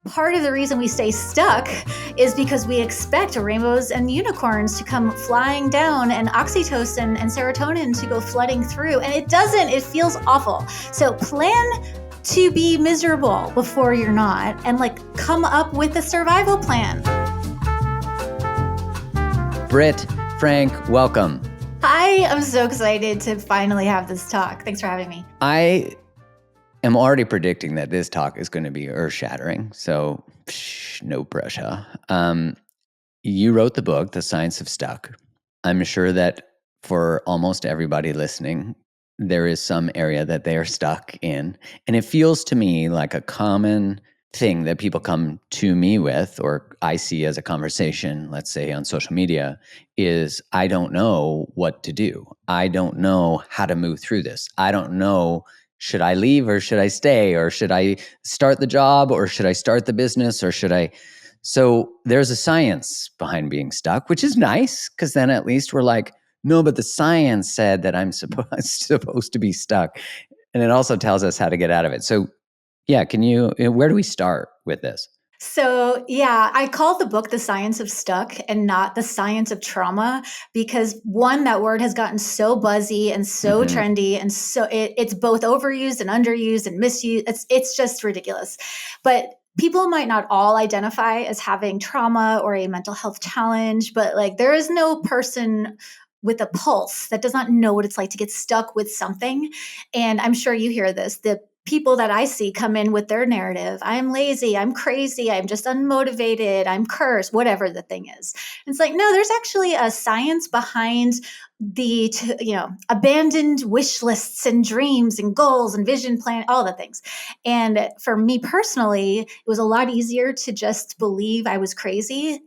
part of the reason we stay stuck is because we expect rainbows and unicorns to come flying down and oxytocin and serotonin to go flooding through. And it doesn't. It feels awful. So plan to be miserable before you're not, and come up with a survival plan. Britt, Frank, welcome. Hi, I'm so excited to finally have this talk. Thanks for having me. I am already predicting that this talk is going to be earth-shattering, so no pressure. You wrote the book, The Science of Stuck. I'm sure that for almost everybody listening, there is some area that they are stuck in. And it feels to me like a common thing that people come to me with, or I see as a conversation, let's say on social media, is I don't know what to do. I don't know how to move through this. I don't know, should I leave or should I stay? Or should I start the job or should I start the business or should I? So there's a science behind being stuck, which is nice because then at least we're like, no, but the science said that I'm supposed to be stuck. And it also tells us how to get out of it. So yeah, where do we start with this? So, I call the book The Science of Stuck and not The Science of Trauma because one, that word has gotten so buzzy and so trendy, and so it's both overused and underused and misused. It's just ridiculous. But people might not all identify as having trauma or a mental health challenge, but there is no person with a pulse that does not know what it's like to get stuck with something. And I'm sure you hear this. The people that I see come in with their narrative. I'm lazy, I'm crazy, I'm just unmotivated, I'm cursed, whatever the thing is. It's no, there's actually a science behind the, abandoned wish lists and dreams and goals and vision plan, all the things. And for me personally, it was a lot easier to just believe I was crazy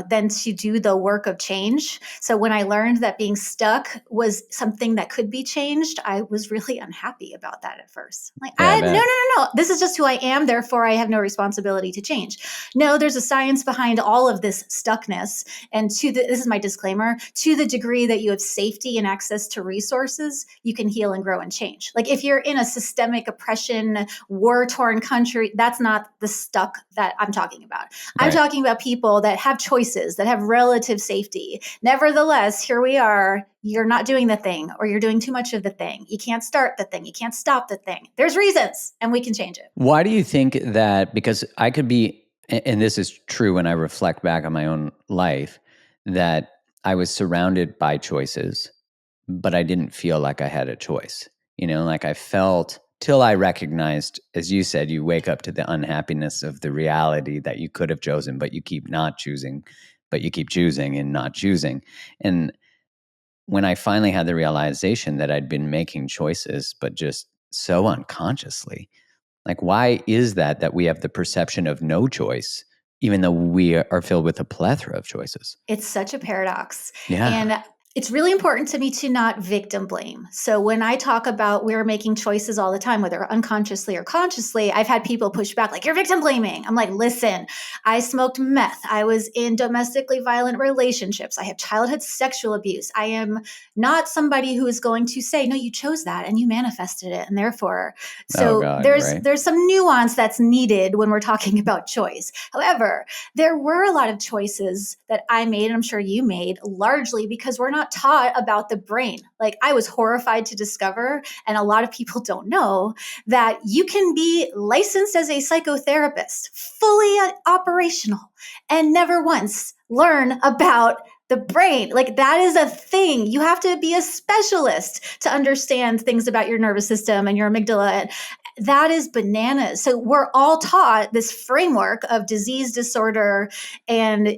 than to do the work of change. So when I learned that being stuck was something that could be changed, I was really unhappy about that at first. No. This is just who I am. Therefore, I have no responsibility to change. No, there's a science behind all of this stuckness. And this is my disclaimer, to the degree that you have safety and access to resources, you can heal and grow and change. If you're in a systemic oppression, war-torn country, that's not the stuck that I'm talking about. Right. I'm talking about people that have choices, that have relative safety. Nevertheless, here we are. You're not doing the thing, or you're doing too much of the thing. You can't start the thing. You can't stop the thing. There's reasons, and we can change it. Why do you think that? Because I could be, and this is true when I reflect back on my own life, that I was surrounded by choices, but I didn't feel like I had a choice. I felt, till I recognized, as you said, you wake up to the unhappiness of the reality that you could have chosen, but you keep not choosing, but you keep choosing and not choosing. And when I finally had the realization that I'd been making choices, but just so unconsciously, why is that we have the perception of no choice, even though we are filled with a plethora of choices? It's such a paradox. Yeah. And it's really important to me to not victim blame. So when I talk about we're making choices all the time, whether unconsciously or consciously, I've had people push back you're victim blaming. I'm listen, I smoked meth. I was in domestically violent relationships. I have childhood sexual abuse. I am not somebody who is going to say, no, you chose that and you manifested it. And therefore, there's some nuance that's needed when we're talking about choice. However, there were a lot of choices that I made, and I'm sure you made, largely because we're not taught about the brain. I was horrified to discover, and a lot of people don't know, that you can be licensed as a psychotherapist, fully operational, and never once learn about the brain. That is a thing. You have to be a specialist to understand things about your nervous system and your amygdala. That is bananas. So we're all taught this framework of disease, disorder, and,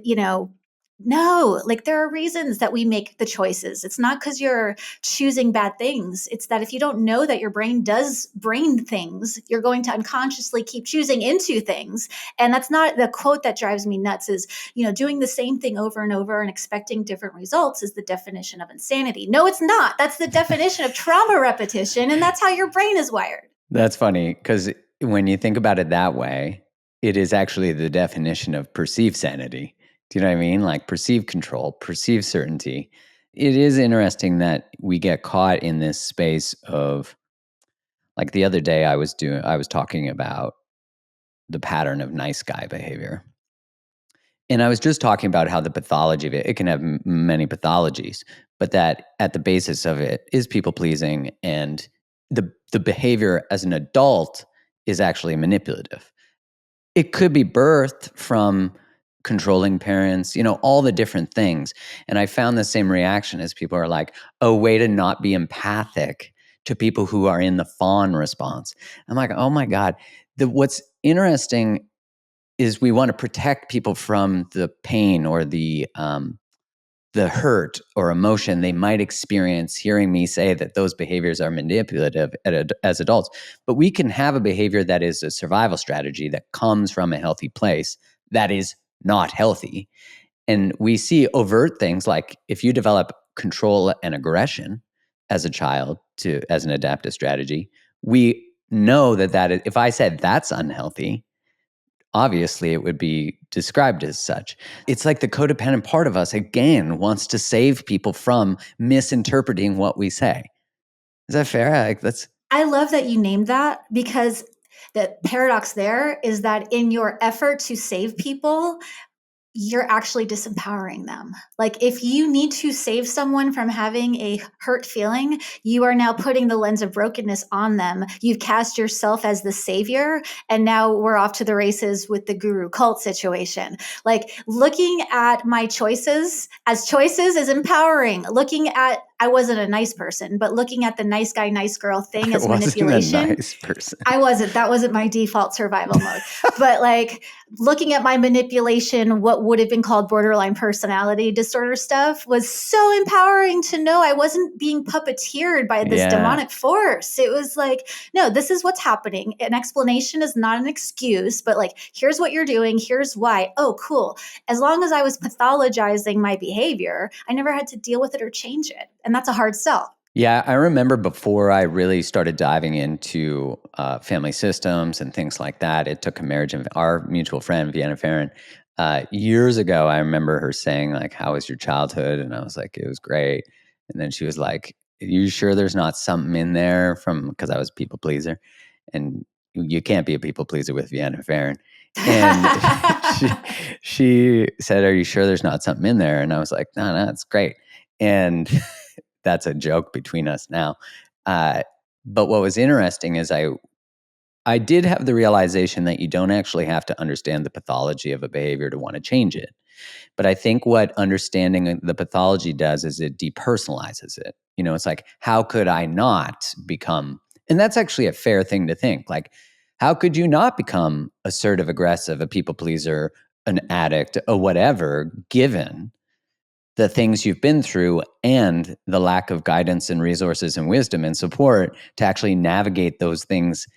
no, there are reasons that we make the choices. It's not because you're choosing bad things. It's that if you don't know that your brain does brain things, you're going to unconsciously keep choosing into things. And that's not the quote that drives me nuts is, doing the same thing over and over and expecting different results is the definition of insanity. No, it's not. That's the definition of trauma repetition. And that's how your brain is wired. That's funny because when you think about it that way, it is actually the definition of perceived sanity. Do you know what I mean? Perceived control, perceived certainty. It is interesting that we get caught in this space of, the other day I was talking about the pattern of nice guy behavior. And I was just talking about how the pathology of it can have many pathologies, but that at the basis of it is people pleasing, and the behavior as an adult is actually manipulative. It could be birthed from controlling parents, all the different things. And I found the same reaction as people are like, oh, way to not be empathic to people who are in the fawn response. I'm like, oh my God. What's interesting is we want to protect people from the pain or the hurt or emotion they might experience hearing me say that those behaviors are manipulative as adults. But we can have a behavior that is a survival strategy that comes from a healthy place that is not healthy. And we see overt things like if you develop control and aggression as a child as an adaptive strategy, we know that if I said that's unhealthy, obviously it would be described as such. It's like the codependent part of us, again, wants to save people from misinterpreting what we say. Is that fair? I love that you named that, because the paradox there is that in your effort to save people, you're actually disempowering them. Like, if you need to save someone from having a hurt feeling, you are now putting the lens of brokenness on them. You've cast yourself as the savior, and now we're off to the races with the guru cult situation. Like, looking at my choices as choices is empowering. Looking at, I wasn't a nice person, but looking at the nice guy, nice girl thing as manipulation. A nice person. I wasn't. That wasn't my default survival mode. But like, looking at my manipulation, what would have been called borderline personality disorder stuff, was so empowering to know I wasn't being puppeteered by this demonic force. It was like, no, this is what's happening. An explanation is not an excuse, but like, here's what you're doing. Here's why. Oh, cool. As long as I was pathologizing my behavior, I never had to deal with it or change it. And that's a hard sell. Yeah, I remember before I really started diving into family systems and things like that, it took a marriage of our mutual friend, Vienna Farron. Years ago, I remember her saying, like, how was your childhood? And I was like, it was great. And then she was like, are you sure there's not something in there because I was a people pleaser? And you can't be a people pleaser with Vienna Farron. And she said, are you sure there's not something in there? And I was like, no, it's great. And that's a joke between us now. But what was interesting is I did have the realization that you don't actually have to understand the pathology of a behavior to want to change it. But I think what understanding the pathology does is it depersonalizes it. It's like, how could I not become, and that's actually a fair thing to think. Like, how could you not become assertive, aggressive, a people pleaser, an addict, or whatever, given the things you've been through and the lack of guidance and resources and wisdom and support to actually navigate those things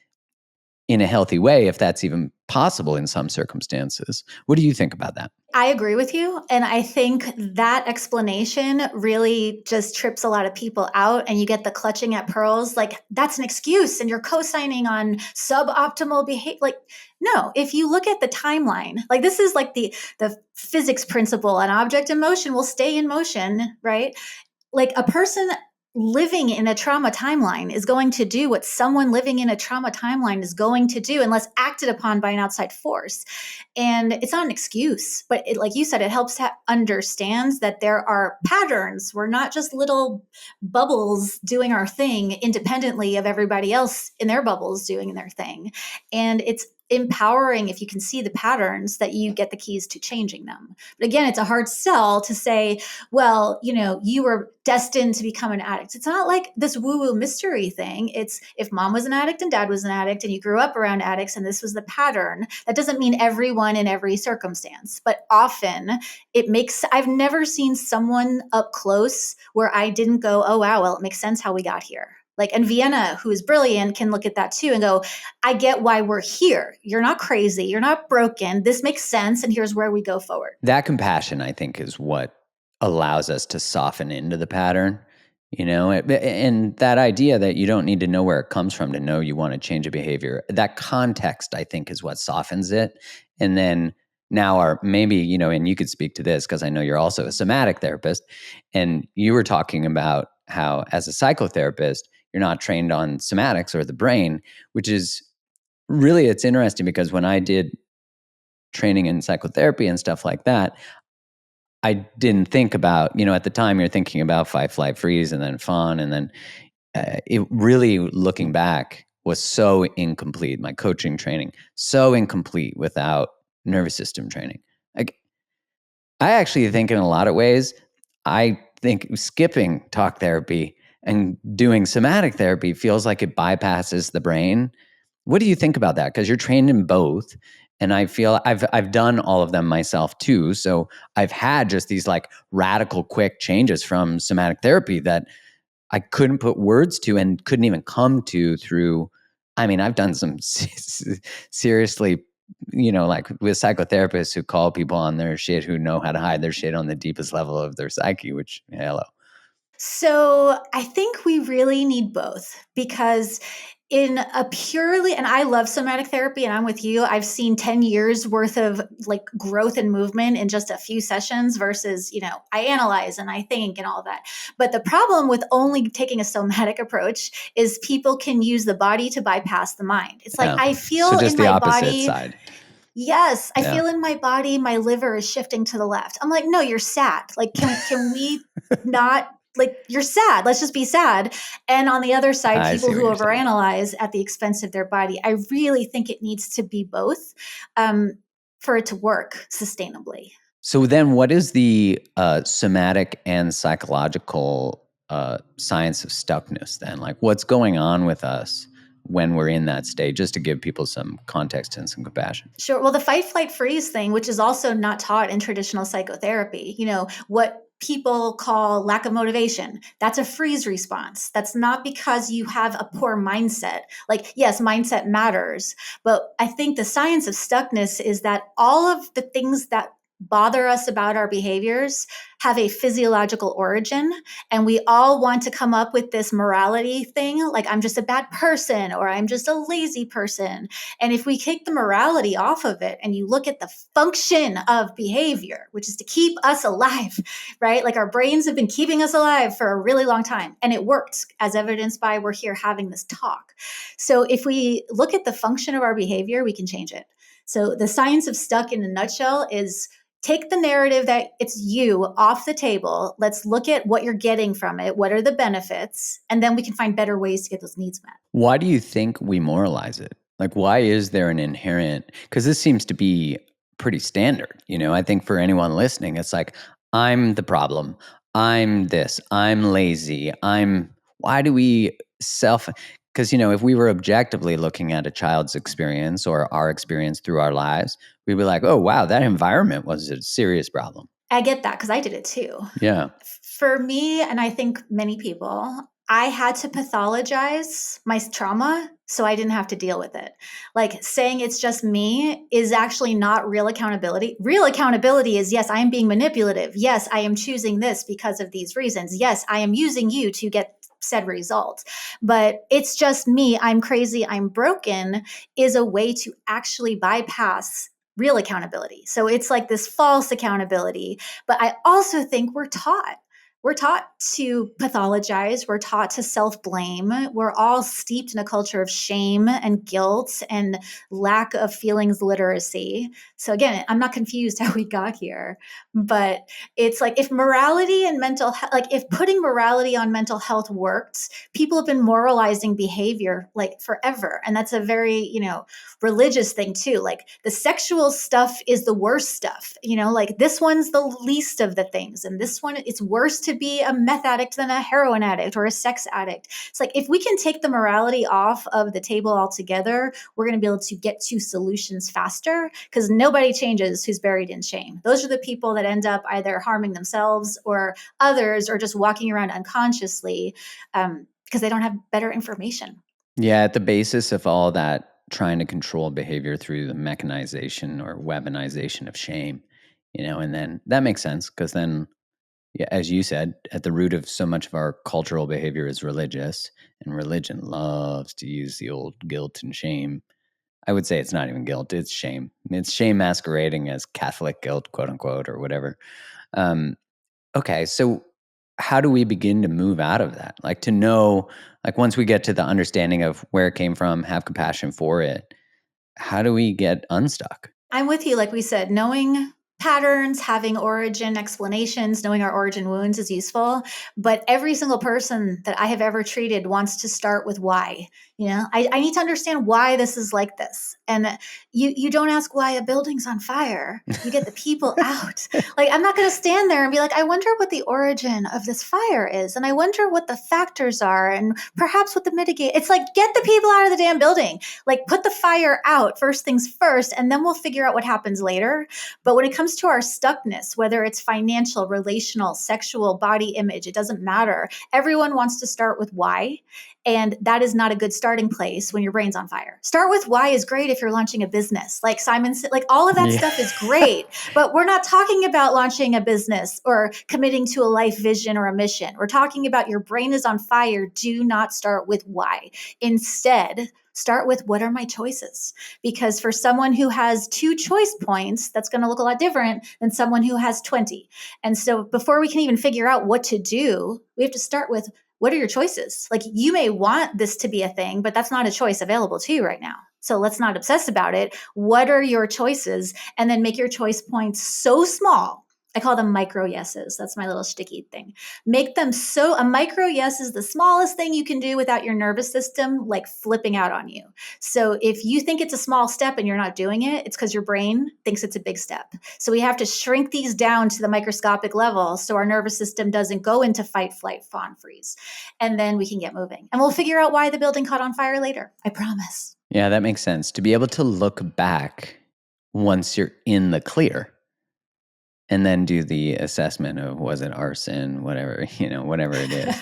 in a healthy way, if that's even possible in some circumstances. What do you think about that? I agree with you. And I think that explanation really just trips a lot of people out, and you get the clutching at pearls. Like, that's an excuse and you're co-signing on suboptimal behavior. Like, no, if you look at the timeline, like, this is like the physics principle: an object in motion will stay in motion, right? Like, a person living in a trauma timeline is going to do what someone living in a trauma timeline is going to do unless acted upon by an outside force. And it's not an excuse, but like you said, it helps to understand that there are patterns. We're not just little bubbles doing our thing independently of everybody else in their bubbles doing their thing. And it's empowering if you can see the patterns, that you get the keys to changing them. But again, it's a hard sell to say, well, you were destined to become an addict. It's not like this woo-woo mystery thing. It's, if mom was an addict and dad was an addict and you grew up around addicts and this was the pattern, that doesn't mean everyone in every circumstance. But often I've never seen someone up close where I didn't go, oh, wow, well, it makes sense how we got here. Like, and Vienna, who is brilliant, can look at that too and go, I get why we're here. You're not crazy. You're not broken. This makes sense. And here's where we go forward. That compassion, I think, is what allows us to soften into the pattern, and that idea that you don't need to know where it comes from to know you want to change a behavior. That context, I think, is what softens it. And then now maybe, and you could speak to this because I know you're also a somatic therapist, and you were talking about how as a psychotherapist, you're not trained on somatics or the brain, which is really, it's interesting because when I did training in psychotherapy and stuff like that, I didn't think about, at the time you're thinking about fight, flight, freeze, and then fawn. And then it really, looking back, was so incomplete. My coaching training, so incomplete without nervous system training. Like, I actually think in a lot of ways, I think skipping talk therapy and doing somatic therapy feels like it bypasses the brain. What do you think about that? Because you're trained in both, and I feel I've done all of them myself too. So I've had just these like radical, quick changes from somatic therapy that I couldn't put words to and couldn't even come to through. I mean, I've done some seriously, like with psychotherapists who call people on their shit, who know how to hide their shit on the deepest level of their psyche, which, hello. So I think we really need both, because in a purely, and I love somatic therapy and I'm with you, I've seen 10 years worth of like growth and movement in just a few sessions versus, I analyze and I think and all that. But the problem with only taking a somatic approach is people can use the body to bypass the mind. It's like, Yeah. I So feel just in the my opposite body. side. Yes, I Yeah. feel in my body, my liver is shifting to the left. I'm like, no, you're sad. Like, can we not, like, you're sad. Let's just be sad. And on the other side, I people see who what you're saying. overanalyze at the expense of their body. I really think it needs to be both, for it to work sustainably. So then what is the somatic and psychological science of stuckness then? Like, what's going on with us when we're in that state, just to give people some context and some compassion? Sure. Well, the fight, flight, freeze thing, which is also not taught in traditional psychotherapy, what people call lack of motivation, that's a freeze response. That's not because you have a poor mindset. Like, yes, mindset matters, but I think the science of stuckness is that all of the things that bother us about our behaviors have a physiological origin, and we all want to come up with this morality thing, like I'm just a bad person or I'm just a lazy person. And if we take the morality off of it and you look at the function of behavior, which is to keep us alive, right? Like our brains have been keeping us alive for a really long time, and it works, as evidenced by we're here having this talk. So if we look at the function of our behavior, we can change it. So the science of stuck in a nutshell is take the narrative that it's you off the table. Let's look at what you're getting from it. What are the benefits? And then we can find better ways to get those needs met. Why do you think we moralize it? Like, why is there an inherent, because this seems to be pretty standard. I think for anyone listening, it's like, I'm the problem. I'm this. I'm lazy. Why do we because, if we were objectively looking at a child's experience or our experience through our lives, we'd be like, oh, wow, that environment was a serious problem. I get that because I did it too. Yeah. For me, and I think many people, I had to pathologize my trauma so I didn't have to deal with it. Like saying it's just me is actually not real accountability. Real accountability is, yes, I am being manipulative. Yes, I am choosing this because of these reasons. Yes, I am using you to get said result. But it's just me. I'm crazy. I'm broken is a way to actually bypass real accountability. So it's like this false accountability. But I also think we're taught to pathologize. We're taught to self blame. We're all steeped in a culture of shame and guilt and lack of feelings literacy. So, again, I'm not confused how we got here, but it's like if morality and mental health, like if putting morality on mental health worked, people have been moralizing behavior like forever. And that's a very, religious thing too. Like the sexual stuff is the worst stuff, like this one's the least of the things. And this one, it's worse to be a meth addict than a heroin addict or a sex addict. It's like if we can take the morality off of the table altogether, we're going to be able to get to solutions faster, because nobody changes who's buried in shame. Those are the people that end up either harming themselves or others, or just walking around unconsciously because they don't have better information. Yeah, at the basis of all that, trying to control behavior through the mechanization or weaponization of shame, and then that makes sense because then, yeah, as you said, at the root of so much of our cultural behavior is religious, and religion loves to use the old guilt and shame. I would say it's not even guilt, it's shame. It's shame masquerading as Catholic guilt, quote unquote, or whatever. Um, Okay, so how do we begin to move out of that? Like to know, like once we get to the understanding of where it came from, have compassion for it. how do we get unstuck? I'm with you. Like we said, knowing patterns, having origin explanations, knowing our origin wounds is useful. But every single person that I have ever treated wants to start with why. I need to understand why this is like this. And you don't ask why a building's on fire. You get the people out. Like, I'm not going to stand there and be like, I wonder what the origin of this fire is. And I wonder what the factors are and perhaps what the mitigate. It's like, get the people out of the damn building. Like, put the fire out first things first, and then we'll figure out what happens later. But when it comes to our stuckness, whether it's financial, relational, sexual, body image, it doesn't matter. Everyone wants to start with why. And that is not a good starting place when your brain's on fire. Start with why is great if you're launching a business. Like Simon said, like all of that stuff is great. But we're not talking about launching a business or committing to a life vision or a mission. We're talking about your brain is on fire. Do not start with why. Instead, start with what are my choices? Because for someone who has 2 choice points, that's going to look a lot different than someone who has 20. And so before we can even figure out what to do, we have to start with what are your choices? Like, you may want this to be a thing, but that's not a choice available to you right now. So let's not obsess about it. What are your choices? And then make your choice points so small. I call them micro yeses. That's my little sticky thing. Make them a micro yes is the smallest thing you can do without your nervous system like flipping out on you. So if you think it's a small step and you're not doing it, it's because your brain thinks it's a big step. So we have to shrink these down to the microscopic level so our nervous system doesn't go into fight, flight, fawn, freeze. And then we can get moving. And we'll figure out why the building caught on fire later. I promise. Yeah, that makes sense. To be able to look back once you're in the clear and then do the assessment of was it arson, whatever it is.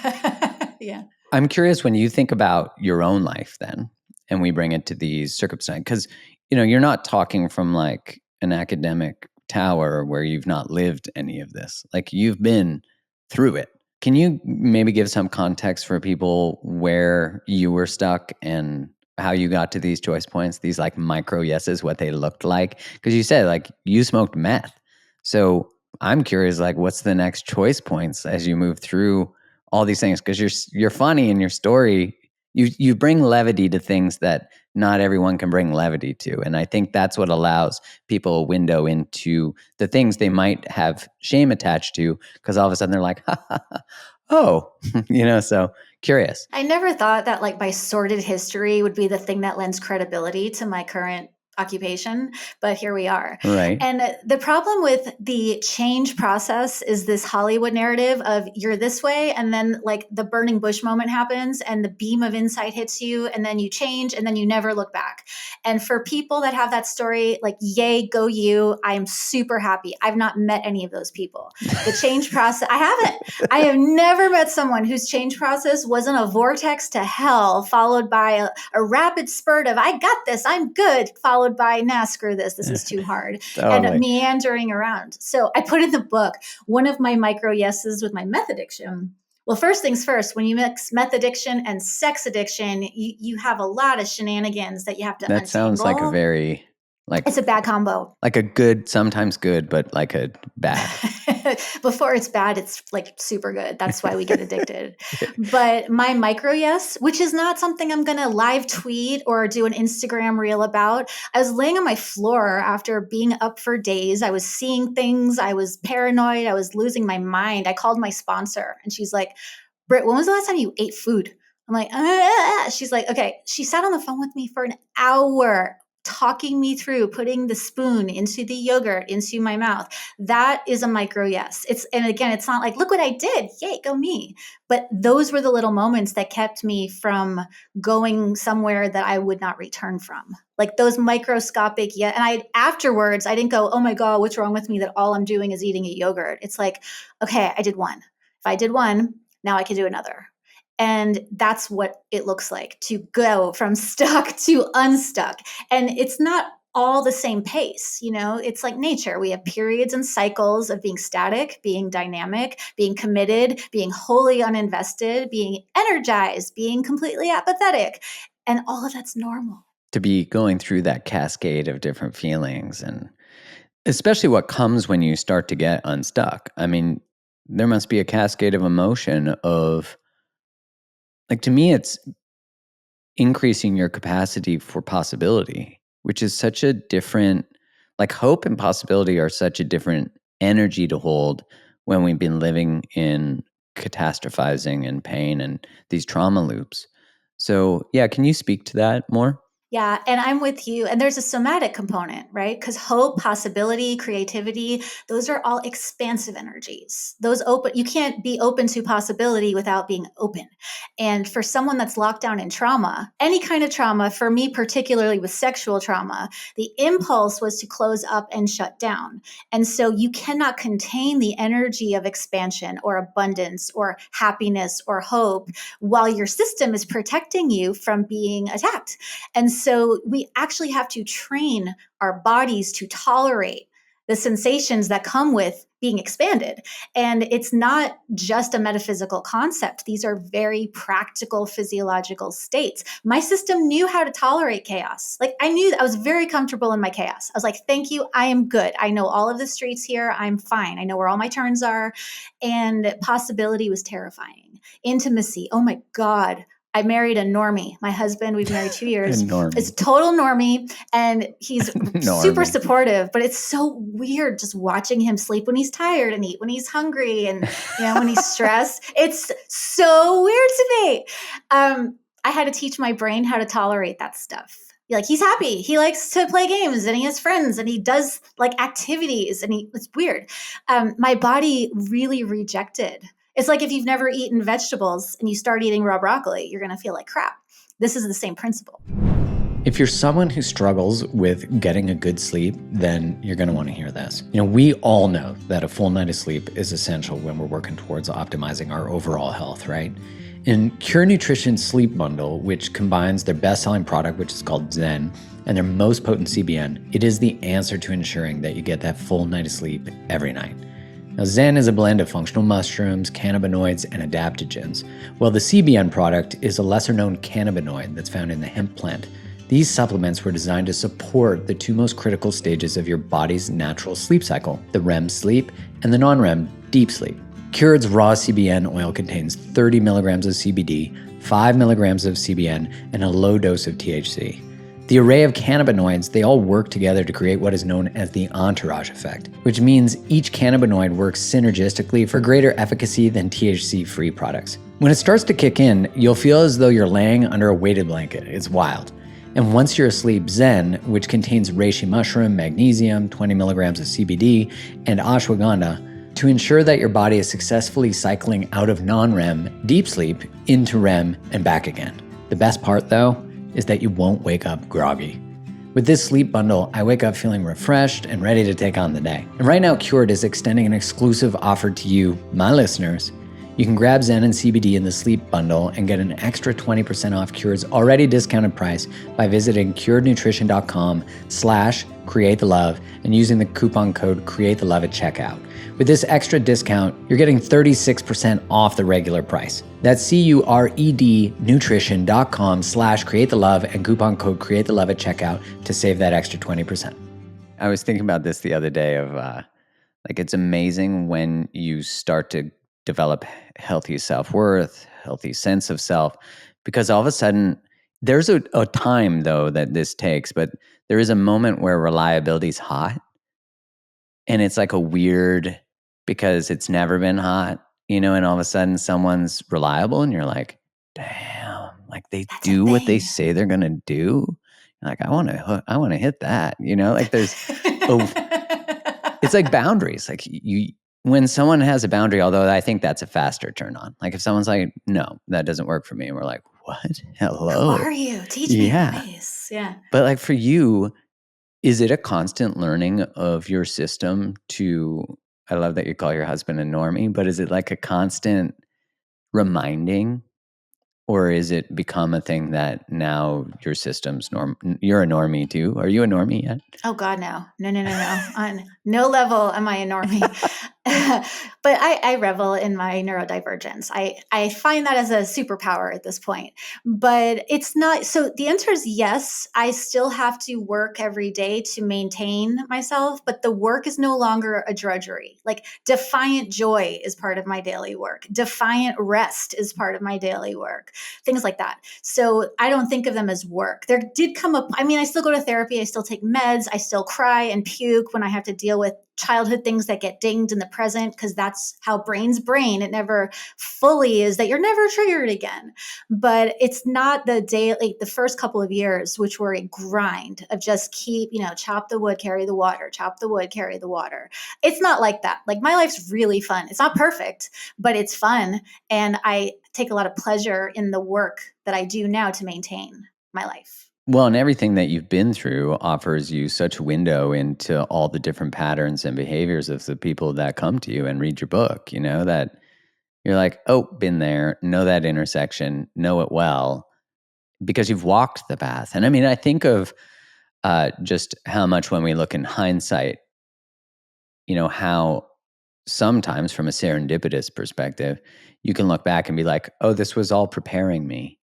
Yeah. I'm curious when you think about your own life then, and we bring it to these circumstances, because, you're not talking from like an academic tower where you've not lived any of this. Like, you've been through it. Can you maybe give some context for people where you were stuck and how you got to these choice points, these like micro yeses, what they looked like? Because you said like you smoked meth. So I'm curious, like, what's the next choice points as you move through all these things? Because you're funny in your story. You bring levity to things that not everyone can bring levity to, and I think that's what allows people a window into the things they might have shame attached to. Because all of a sudden they're like, oh, So curious. I never thought that like my sordid history would be the thing that lends credibility to my current occupation, but here we are. Right. And the problem with the change process is this Hollywood narrative of you're this way, and then like the burning bush moment happens and the beam of insight hits you, and then you change, and then you never look back. And for people that have that story, like, yay, go you. I'm super happy. I've not met any of those people. The change process, I haven't. I have never met someone whose change process wasn't a vortex to hell, followed by a rapid spurt of, I got this, I'm good, followed by, nah, screw this is too hard. Totally. And meandering around. So I put in the book, one of my micro yeses with my meth addiction. Well, first things first, when you mix meth addiction and sex addiction, you have a lot of shenanigans that you have to That untangle. sounds like a very, like, it's a bad combo. Like a good, sometimes good, but like a bad. Before it's bad, it's like super good. That's why we get addicted. But my micro yes, which is not something I'm going to live tweet or do an Instagram reel about. I was laying on my floor after being up for days. I was seeing things. I was paranoid. I was losing my mind. I called my sponsor and she's like, Britt, when was the last time you ate food? I'm like, She's like, okay. She sat on the phone with me for an hour, talking me through putting the spoon into the yogurt into my mouth. That is a micro yes. And again, it's not like, look what I did. Yay, go me. But those were the little moments that kept me from going somewhere that I would not return from. Like those microscopic, and afterwards, I didn't go, oh my God, what's wrong with me that all I'm doing is eating a yogurt? It's like, okay, I did one. If I did one, now I can do another. And that's what it looks like to go from stuck to unstuck. And it's not all the same pace. It's like nature. We have periods and cycles of being static, being dynamic, being committed, being wholly uninvested, being energized, being completely apathetic. And all of that's normal. To be going through that cascade of different feelings, and especially what comes when you start to get unstuck. I mean, there must be a cascade of emotion of, like, to me, it's increasing your capacity for possibility. which is such a different, like hope and possibility are such a different energy to hold when we've been living in catastrophizing and pain and these trauma loops. So yeah, can you speak to that more? Yeah, and I'm with you. And there's a somatic component, right? Because hope, possibility, creativity, those are all expansive energies. Those open, you can't be open to possibility without being open. And for someone that's locked down in trauma, any kind of trauma, for me, particularly with sexual trauma, the impulse was to close up and shut down. And so you cannot contain the energy of expansion or abundance or happiness or hope while your system is protecting you from being attacked. And so we actually have to train our bodies to tolerate the sensations that come with being expanded. And it's not just a metaphysical concept. These are very practical physiological states. My system knew how to tolerate chaos. Like I knew I was very comfortable in my chaos. I was like, thank you. I am good. I know all of the streets here. I'm fine. I know where all my turns are. And possibility was terrifying. Intimacy. Oh my God. I married a normie. My husband, we've been married 2 years, is total normie, and he's super supportive, but it's so weird just watching him sleep when he's tired and eat when he's hungry and when he's stressed. It's so weird to me. I had to teach my brain how to tolerate that stuff. Like he's happy. He likes to play games and he has friends and he does like activities and it's weird. My body really rejected. It's like if you've never eaten vegetables and you start eating raw broccoli, you're going to feel like crap. This is the same principle. If you're someone who struggles with getting a good sleep, then you're going to want to hear this. We all know that a full night of sleep is essential when we're working towards optimizing our overall health, right? In Cure Nutrition's Sleep Bundle, which combines their best-selling product, which is called Zen, and their most potent CBN, it is the answer to ensuring that you get that full night of sleep every night. Now, Zen is a blend of functional mushrooms, cannabinoids, and adaptogens, while the CBN product is a lesser-known cannabinoid that's found in the hemp plant. These supplements were designed to support the two most critical stages of your body's natural sleep cycle, the REM sleep and the non-REM deep sleep. Cured's raw CBN oil contains 30 milligrams of CBD, 5 milligrams of CBN, and a low dose of THC. The array of cannabinoids, they all work together to create what is known as the entourage effect, which means each cannabinoid works synergistically for greater efficacy than THC-free products. When it starts to kick in, you'll feel as though you're laying under a weighted blanket. It's wild. And once you're asleep, Zen, which contains reishi mushroom, magnesium, 20 milligrams of CBD, and ashwagandha, to ensure that your body is successfully cycling out of non-REM deep sleep into REM and back again. The best part, though, is that you won't wake up groggy. With this sleep bundle, I wake up feeling refreshed and ready to take on the day. And right now, Cured is extending an exclusive offer to you, my listeners. You can grab Zen and CBD in the sleep bundle and get an extra 20% off Cured's already discounted price by visiting curednutrition.com/createthelove and using the coupon code createthelove at checkout. With this extra discount, you're getting 36% off the regular price. That's CURED nutrition.com/createthelove and coupon code createthelove at checkout to save that extra 20%. I was thinking about this the other day of like it's amazing when you start to develop healthy self-worth, healthy sense of self, because all of a sudden there's a time though that this takes, but there is a moment where reliability is hot and it's like a weird, because it's never been hot, and all of a sudden someone's reliable and you're like, damn, like they do what they say they're going to do. Like, I want to hit that, like there's, it's like boundaries. Like when someone has a boundary, although I think that's a faster turn on. Like if someone's like, no, that doesn't work for me. And we're like, what? Hello. Who are you? Teach me ways. Yeah. But like for you, is it a constant learning of your system to, I love that you call your husband a normie, but is it like a constant reminding, or is it become a thing that now your system's you're a normie too? Are you a normie yet? Oh God, no. On no level am I a normie. But I revel in my neurodivergence. I find that as a superpower at this point. But it's not. So the answer is yes. I still have to work every day to maintain myself, but the work is no longer a drudgery. Like defiant joy is part of my daily work. Defiant rest is part of my daily work. Things like that. So I don't think of them as work. There did come up. I mean, I still go to therapy. I still take meds. I still cry and puke when I have to deal with childhood things that get dinged in the present, because that's how brain's brain. It never fully is that you're never triggered again. But it's not the daily, the first couple of years, which were a grind of just keep, chop the wood, carry the water, chop the wood, carry the water. It's not like that. Like my life's really fun. It's not perfect, but it's fun. And I take a lot of pleasure in the work that I do now to maintain my life. Well, and everything that you've been through offers you such a window into all the different patterns and behaviors of the people that come to you and read your book, that you're like, oh, been there, know that intersection, know it well, because you've walked the path. And I mean, I think of just how much when we look in hindsight, how sometimes from a serendipitous perspective, you can look back and be like, oh, this was all preparing me.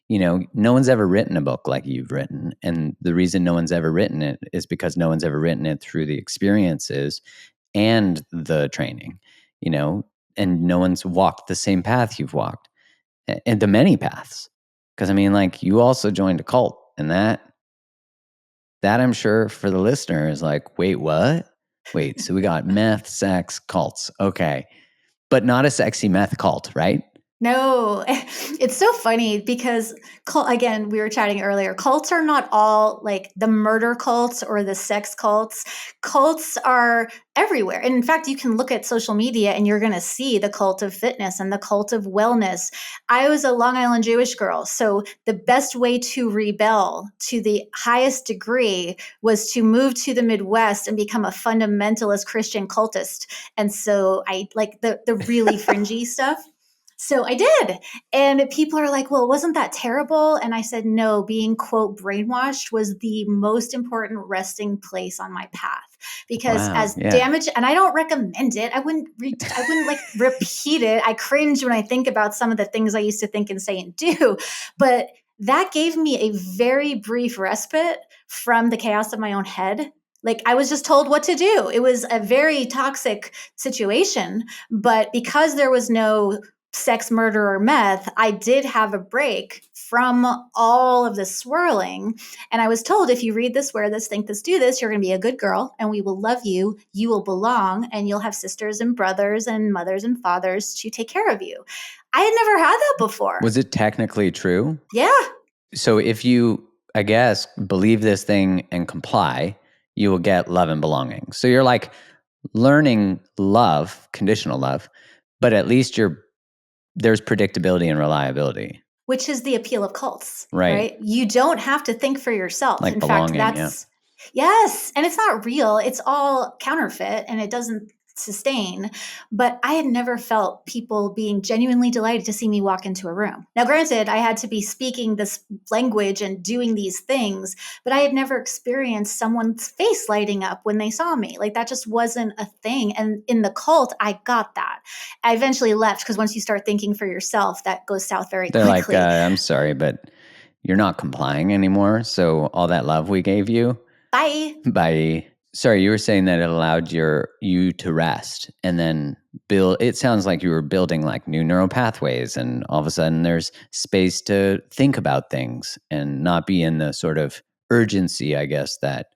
No one's ever written a book like you've written. And the reason no one's ever written it is because no one's ever written it through the experiences and the training, and no one's walked the same path you've walked, and the many paths. Because I mean, like, you also joined a cult, and that I'm sure for the listener is like, wait, what? Wait, so we got meth, sex, cults. Okay. But not a sexy meth cult, right? No, it's so funny because again, we were chatting earlier. Cults are not all like the murder cults or the sex cults. Cults are everywhere. And in fact, you can look at social media and you're going to see the cult of fitness and the cult of wellness. I was a Long Island Jewish girl. So the best way to rebel to the highest degree was to move to the Midwest and become a fundamentalist Christian cultist. And so I like the really fringy stuff. So I did. And people are like, well, wasn't that terrible? And I said, no, being, quote, brainwashed was the most important resting place on my path. Because as damage, and I don't recommend it. I wouldn't like repeat it. I cringe when I think about some of the things I used to think and say and do. But that gave me a very brief respite from the chaos of my own head. Like I was just told what to do. It was a very toxic situation. But because there was no sex, murder, or meth, I did have a break from all of the swirling. And I was told, if you read this, wear this, think this, do this, you're going to be a good girl and we will love you. You will belong and you'll have sisters and brothers and mothers and fathers to take care of you. I had never had that before. Was it technically true? Yeah. So if you, I guess, believe this thing and comply, you will get love and belonging. So you're like learning love, conditional love, but at least there's predictability and reliability. Which is the appeal of cults, right? Right? You don't have to think for yourself. Like in belonging, fact, that's, yes. And it's not real. It's all counterfeit and it doesn't sustain. But I had never felt people being genuinely delighted to see me walk into a room. Now, granted, I had to be speaking this language and doing these things, but I had never experienced someone's face lighting up when they saw me. Like that just wasn't a thing. And in the cult, I got that. I eventually left because once you start thinking for yourself, that goes south very quickly. They're like, I'm sorry, but you're not complying anymore. So all that love we gave you, bye. Sorry, you were saying that it allowed you to rest and then build. It sounds like you were building like new neural pathways, and all of a sudden there's space to think about things and not be in the sort of urgency, I guess, that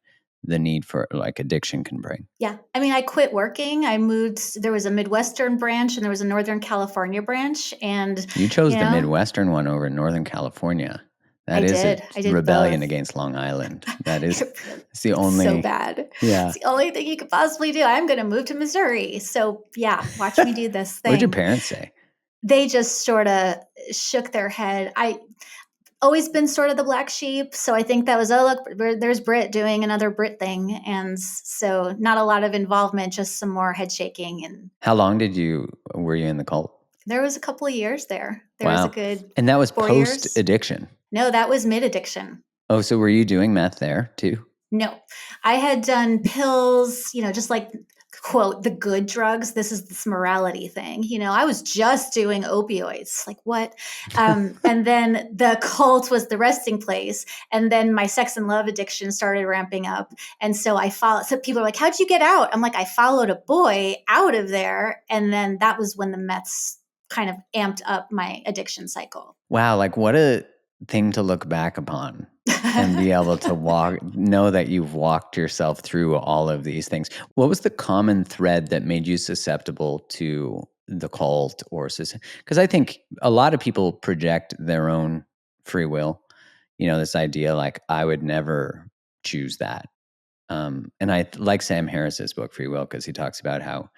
the need for like addiction can bring. Yeah. I mean, I quit working. I moved. There was a Midwestern branch and there was a Northern California branch. And you chose the Midwestern one over Northern California. That is a rebellion against Long Island. That is it's the only so bad. Yeah, it's the only thing you could possibly do. I'm going to move to Missouri. So yeah, watch me do this thing. What did your parents say? They just sort of shook their head. I always been sort of the black sheep, so I think that was, oh look, there's Britt doing another Britt thing, and so not a lot of involvement, just some more head shaking. And how long were you in the cult? There was a couple of years there. There was a good, and that was 4 post years. Addiction. No, that was mid addiction. Oh, so were you doing meth there too? No, I had done pills, just like quote, the good drugs. This is this morality thing. I was just doing opioids. Like what? And then the cult was the resting place. And then my sex and love addiction started ramping up. And so so people are like, how'd you get out? I'm like, I followed a boy out of there. And then that was when the meths kind of amped up my addiction cycle. Wow. Like what a thing to look back upon and be able to know that you've walked yourself through all of these things. What was the common thread that made you susceptible to the cult because I think a lot of people project their own free will, this idea like I would never choose that. And I like Sam Harris's book, Free Will, because he talks about how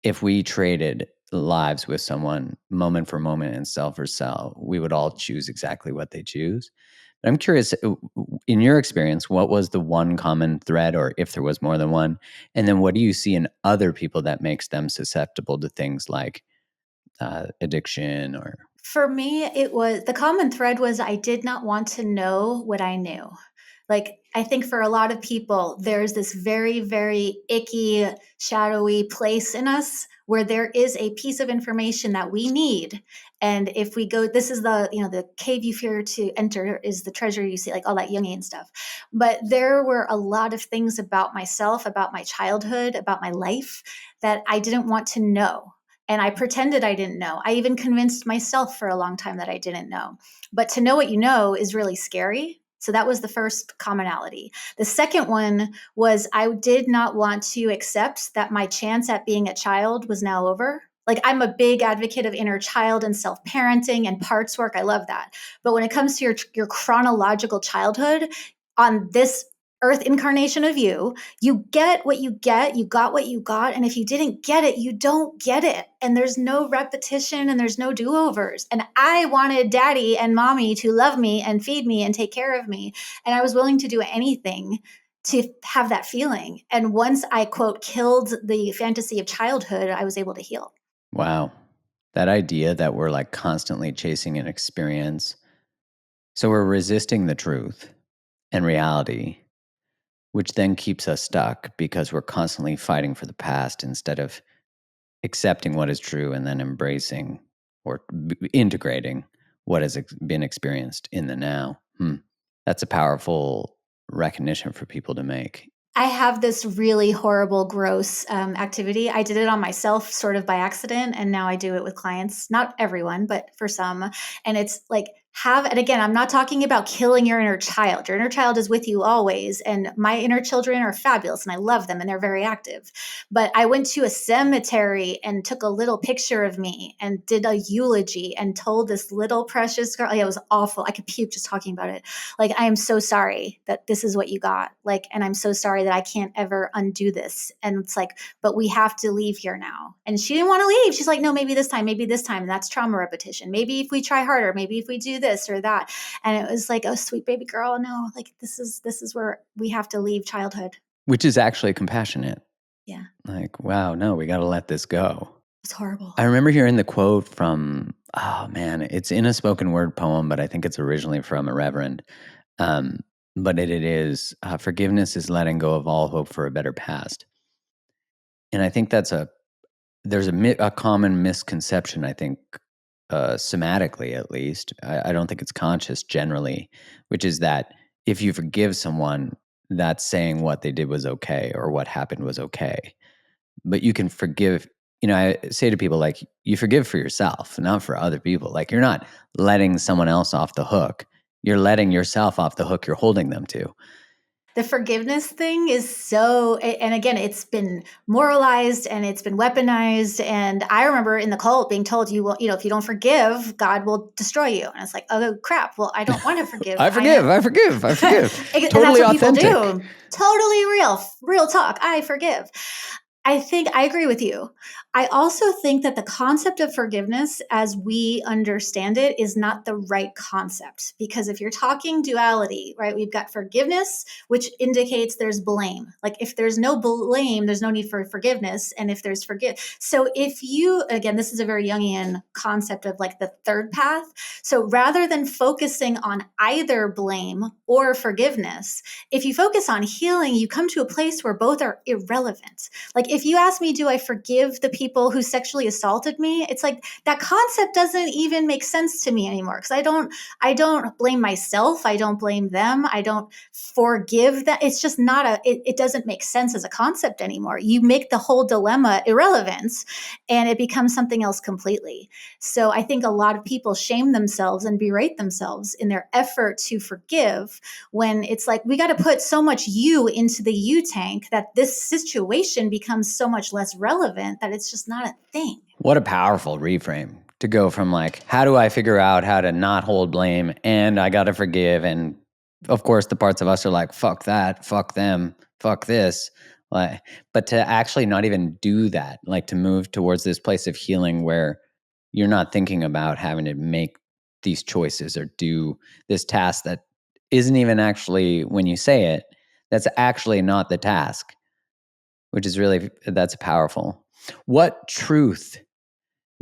if we traded lives with someone moment for moment and cell for cell, we would all choose exactly what they choose. But I'm curious, in your experience, what was the one common thread, or if there was more than one? And then what do you see in other people that makes them susceptible to things like addiction or... For me, the common thread was I did not want to know what I knew. Like, I think for a lot of people, there's this very, very icky, shadowy place in us where there is a piece of information that we need. And if we go, this is the cave you fear to enter is the treasure you see, like all that Jungian stuff. But there were a lot of things about myself, about my childhood, about my life that I didn't want to know. And I pretended I didn't know. I even convinced myself for a long time that I didn't know. But to know what you know is really scary. So that was the first commonality. The second one was I did not want to accept that my chance at being a child was now over. Like, I'm a big advocate of inner child and self-parenting and parts work. I love that. But when it comes to your chronological childhood, on this Earth incarnation of you get what you get, you got what you got. And if you didn't get it, you don't get it. And there's no repetition and there's no do-overs. And I wanted daddy and mommy to love me and feed me and take care of me. And I was willing to do anything to have that feeling. And once I, quote, killed the fantasy of childhood, I was able to heal. Wow. That idea that we're like constantly chasing an experience. So we're resisting the truth and reality, which then keeps us stuck because we're constantly fighting for the past instead of accepting what is true and then embracing or integrating what has been experienced in the now. That's a powerful recognition for people to make. I have this really horrible, gross activity. I did it on myself sort of by accident, and now I do it with clients. Not everyone, but for some. And it's like, and again, I'm not talking about killing your inner child. Your inner child is with you always. And my inner children are fabulous and I love them and they're very active. But I went to a cemetery and took a little picture of me and did a eulogy and told this little precious girl, it was awful. I could puke just talking about it. Like, I am so sorry that this is what you got. Like, and I'm so sorry that I can't ever undo this. And it's like, but we have to leave here now. And she didn't want to leave. She's like, no, maybe this time. And that's trauma repetition. Maybe if we try harder, maybe if we do this or that. And it was like, oh, sweet baby girl, no, like this is where we have to leave childhood. Which is actually compassionate. Yeah. Like, wow, no, we got to let this go. It's horrible. I remember hearing the quote from, it's in a spoken word poem, but I think it's originally from a reverend. But it is, forgiveness is letting go of all hope for a better past. And I think there's a common misconception, I think, somatically at least, I don't think it's conscious generally, which is that if you forgive someone, that's saying what they did was okay or what happened was okay. But you can forgive, I say to people, like, you forgive for yourself, not for other people. Like, you're not letting someone else off the hook. You're letting yourself off the hook you're holding them to. The forgiveness thing is so, and again, it's been moralized and it's been weaponized. And I remember in the cult being told, if you don't forgive, God will destroy you. And it's like, oh crap. Well, I don't want to forgive. I forgive. And Totally that's what authentic. people do. Totally real talk. I forgive. I think I agree with you. I also think that the concept of forgiveness, as we understand it, is not the right concept. Because if you're talking duality, right, we've got forgiveness, which indicates there's blame. Like if there's no blame, there's no need for forgiveness. And if there's so if you, again, this is a very Jungian concept of like the third path. So rather than focusing on either blame or forgiveness, if you focus on healing, you come to a place where both are irrelevant. Like if you ask me, do I forgive the people who sexually assaulted me? It's like that concept doesn't even make sense to me anymore because I don't blame myself. I don't blame them. I don't forgive that. It's just not it doesn't make sense as a concept anymore. You make the whole dilemma irrelevant and it becomes something else completely. So I think a lot of people shame themselves and berate themselves in their effort to forgive when it's like, we got to put so much you into the you tank that this situation becomes so much less relevant that it's just not a thing. What a powerful reframe to go from like, how do I figure out how to not hold blame and I got to forgive? And of course, the parts of us are like, fuck that, fuck them, fuck this. Like, but to actually not even do that, like to move towards this place of healing where you're not thinking about having to make these choices or do this task that isn't even actually, when you say it, that's actually not the task, which is really, that's powerful. What truth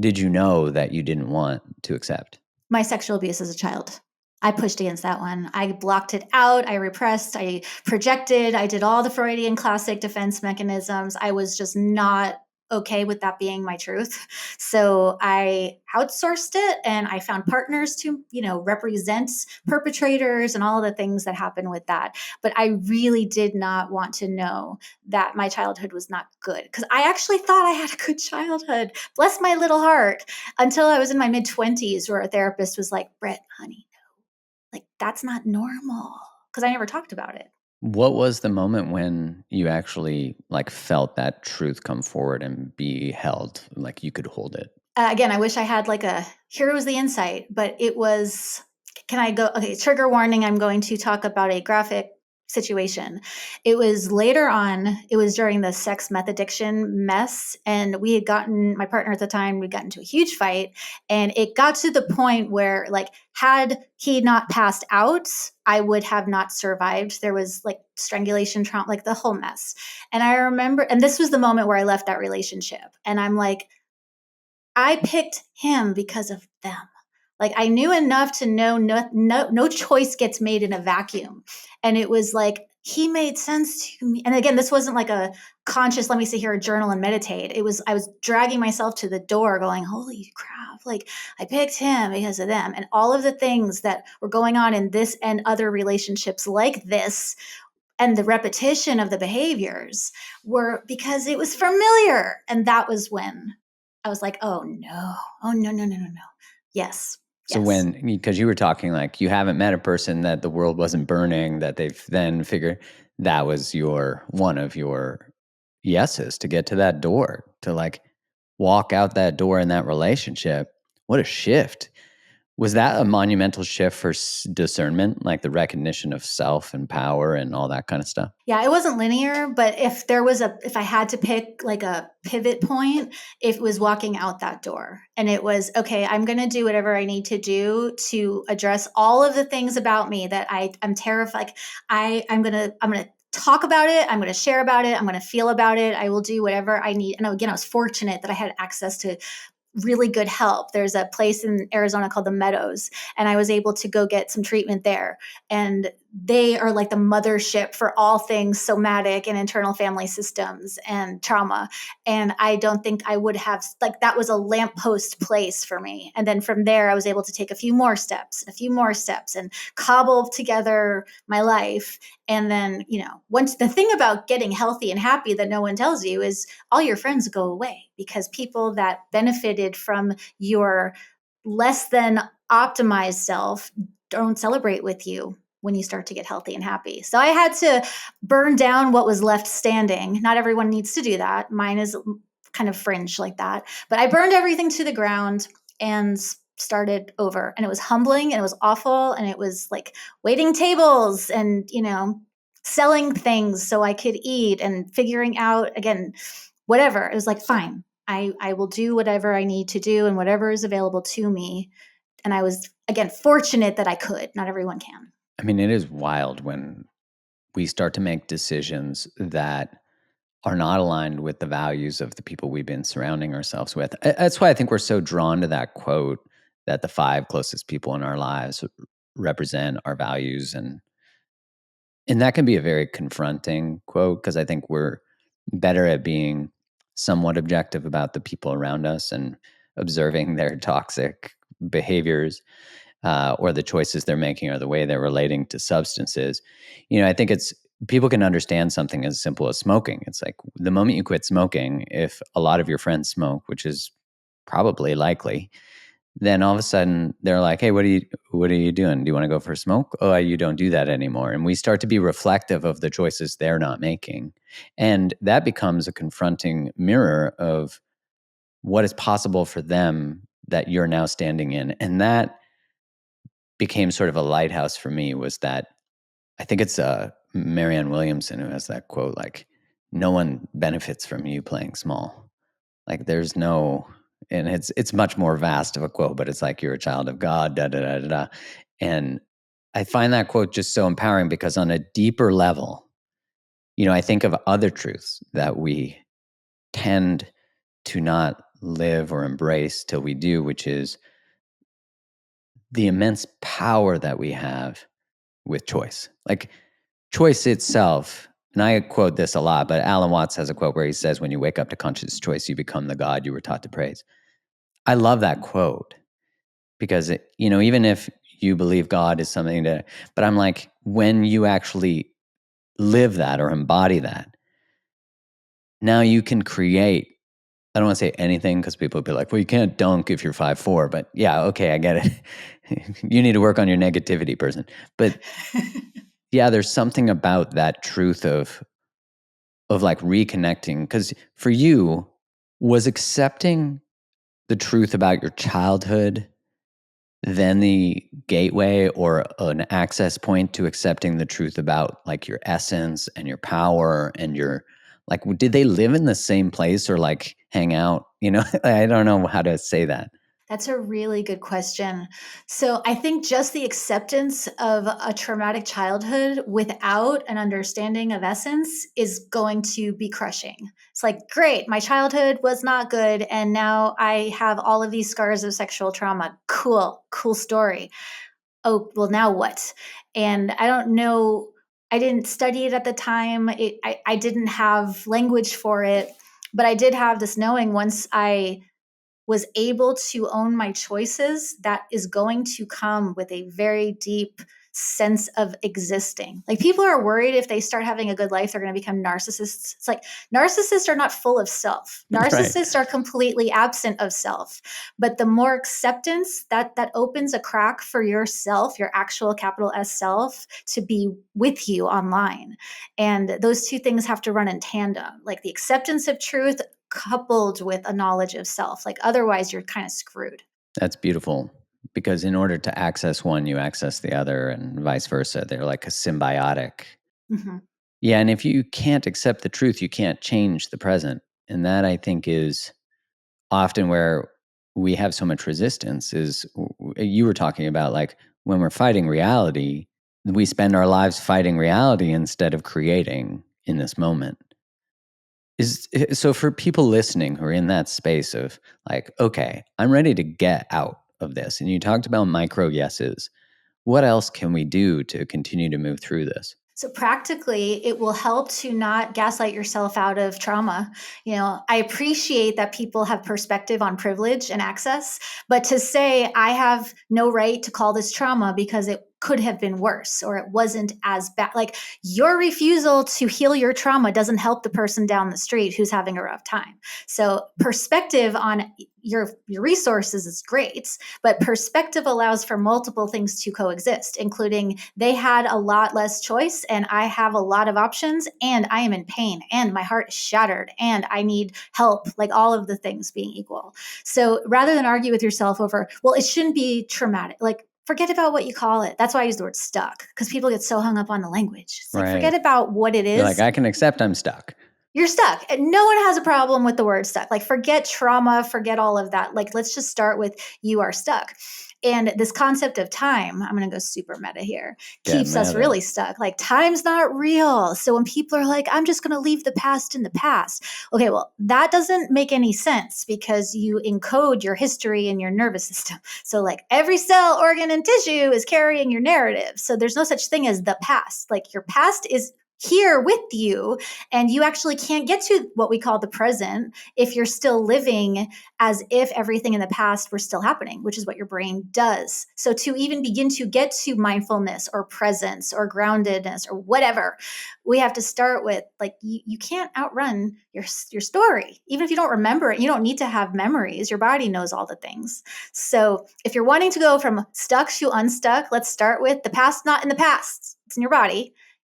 did you know that you didn't want to accept? My sexual abuse as a child. I pushed against that one. I blocked it out. I repressed. I projected. I did all the Freudian classic defense mechanisms. I was just not okay with that being my truth. So I outsourced it and I found partners to, represent perpetrators and all of the things that happen with that. But I really did not want to know that my childhood was not good because I actually thought I had a good childhood. Bless my little heart. Until I was in my mid 20s where a therapist was like, Britt, honey, like that's not normal because I never talked about it. What was the moment when you actually like felt that truth come forward and be held, like you could hold it? Again, I wish I had like here was the insight, but it was, can I go? Okay, trigger warning. I'm going to talk about a graphic situation. It was later on, it was during the sex meth addiction mess. And we had gotten, my partner at the time, we'd gotten into a huge fight. And it got to the point where, like, had he not passed out, I would have not survived. There was like strangulation, trauma, like the whole mess. And I remember, and this was the moment where I left that relationship. And I'm like, I picked him because of them. Like I knew enough to know no choice gets made in a vacuum. And it was like, he made sense to me. And again, this wasn't like a conscious, let me sit here and journal and meditate. It was, I was dragging myself to the door going, holy crap, like I picked him because of them. And all of the things that were going on in this and other relationships like this and the repetition of the behaviors were because it was familiar. And that was when I was like, oh no, no. Yes. So when, because you were talking like you haven't met a person that the world wasn't burning, that they've then figured that was one of your yeses to get to that door, to like walk out that door in that relationship. What a shift. Was that a monumental shift for discernment, like the recognition of self and power and all that kind of stuff? Yeah, it wasn't linear, but if I had to pick like a pivot point, it was walking out that door. And it was, okay, I'm going to do whatever I need to do to address all of the things about me that I'm terrified. I'm going to talk about it. I'm going to share about it. I'm going to feel about it. I will do whatever I need. And again, I was fortunate that I had access to really good help. There's a place in Arizona called the Meadows, and I was able to go get some treatment there. And they are like the mothership for all things somatic and internal family systems and trauma. And I don't think I would have, like, that was a lamppost place for me. And then from there, I was able to take a few more steps and cobble together my life. And then, once the thing about getting healthy and happy that no one tells you is all your friends go away because people that benefited from your less than optimized self don't celebrate with you when you start to get healthy and happy. So I had to burn down what was left standing. Not everyone needs to do that. Mine is kind of fringe like that. But I burned everything to the ground and started over. And it was humbling and it was awful. And it was like waiting tables and, selling things so I could eat and figuring out, again, whatever. It was like, fine, I will do whatever I need to do and whatever is available to me. And I was, again, fortunate that I could. Not everyone can. I mean, it is wild when we start to make decisions that are not aligned with the values of the people we've been surrounding ourselves with. That's why I think we're so drawn to that quote that the 5 closest people in our lives represent our values. And that can be a very confronting quote, because I think we're better at being somewhat objective about the people around us and observing their toxic behaviors, or the choices they're making, or the way they're relating to substances. I think people can understand something as simple as smoking. It's like the moment you quit smoking, if a lot of your friends smoke, which is probably likely, then all of a sudden they're like, hey, what are you doing? Do you want to go for a smoke? Oh, you don't do that anymore. And we start to be reflective of the choices they're not making. And that becomes a confronting mirror of what is possible for them that you're now standing in. And that became sort of a lighthouse for me, was that I think it's Marianne Williamson who has that quote, like, no one benefits from you playing small. Like there's no, and it's much more vast of a quote, but it's like, you're a child of God, da da da da da. And I find that quote just so empowering, because on a deeper level, I think of other truths that we tend to not live or embrace till we do, which is the immense power that we have with choice. Like choice itself, and I quote this a lot, but Alan Watts has a quote where he says, when you wake up to conscious choice, you become the God you were taught to praise. I love that quote, because even if you believe God is something but I'm like, when you actually live that or embody that, now you can create. I don't want to say anything, because people will be like, well, you can't dunk if you're 5'4", but yeah, okay, I get it. You need to work on your negativity, person. But yeah, there's something about that truth of like reconnecting, because for you, was accepting the truth about your childhood then the gateway or an access point to accepting the truth about like your essence and your power and your, like, did they live in the same place or like hang out? I don't know how to say that. That's a really good question. So I think just the acceptance of a traumatic childhood without an understanding of essence is going to be crushing. It's like, great, my childhood was not good, and now I have all of these scars of sexual trauma. Cool story. Oh, well, now what? And I don't know. I didn't study it at the time. I didn't have language for it, but I did have this knowing once I was able to own my choices, that is going to come with a very deep sense of existing. Like, people are worried if they start having a good life, they're going to become narcissists. It's like, narcissists are not full of self. Narcissists are completely absent of self. But the more acceptance that opens a crack for yourself, your actual capital S self, to be with you online. And those two things have to run in tandem, like the acceptance of truth coupled with a knowledge of self. Like, otherwise you're kind of screwed. That's beautiful, because in order to access one, you access the other, and vice versa. They're like a symbiotic. Mm-hmm. Yeah, and if you can't accept the truth, you can't change the present. And that, I think, is often where we have so much resistance. Is you were talking about, like, when we're fighting reality, we spend our lives fighting reality instead of creating in this moment. So for people listening who are in that space of like, okay, I'm ready to get out of this, and you talked about micro yeses, what else can we do to continue to move through this? So practically, it will help to not gaslight yourself out of trauma. I appreciate that people have perspective on privilege and access, but to say I have no right to call this trauma because it could have been worse or it wasn't as bad. Like, your refusal to heal your trauma doesn't help the person down the street who's having a rough time. So perspective on your resources is great, but perspective allows for multiple things to coexist, including they had a lot less choice and I have a lot of options, and I am in pain and my heart is shattered and I need help, like all of the things being equal. So rather than argue with yourself over, well, it shouldn't be traumatic, like, forget about what you call it. That's why I use the word stuck, because people get so hung up on the language. It's like, Right. forget about what it is. You're like, I can accept I'm stuck. you're stuck. And no one has a problem with the word stuck. Like, forget trauma, forget all of that. Like, let's just start with you are stuck. And this concept of time, I'm going to go super meta here, keeps us really stuck. Like, time's not real. So when people are like, I'm just going to leave the past in the past. Okay, well, that doesn't make any sense because you encode your history in your nervous system. So like every cell, organ, and tissue is carrying your narrative. So there's no such thing as the past. Like, your past is here with you, and you actually can't get to what we call the present if you're still living as if everything in the past were still happening, which is what your brain does. So to even begin to get to mindfulness or presence or groundedness or whatever, we have to start with, like, you can't outrun your story. Even if you don't remember it, you don't need to have memories. Your body knows all the things. So if you're wanting to go from stuck to unstuck, let's start with the past, not in the past. It's in your body.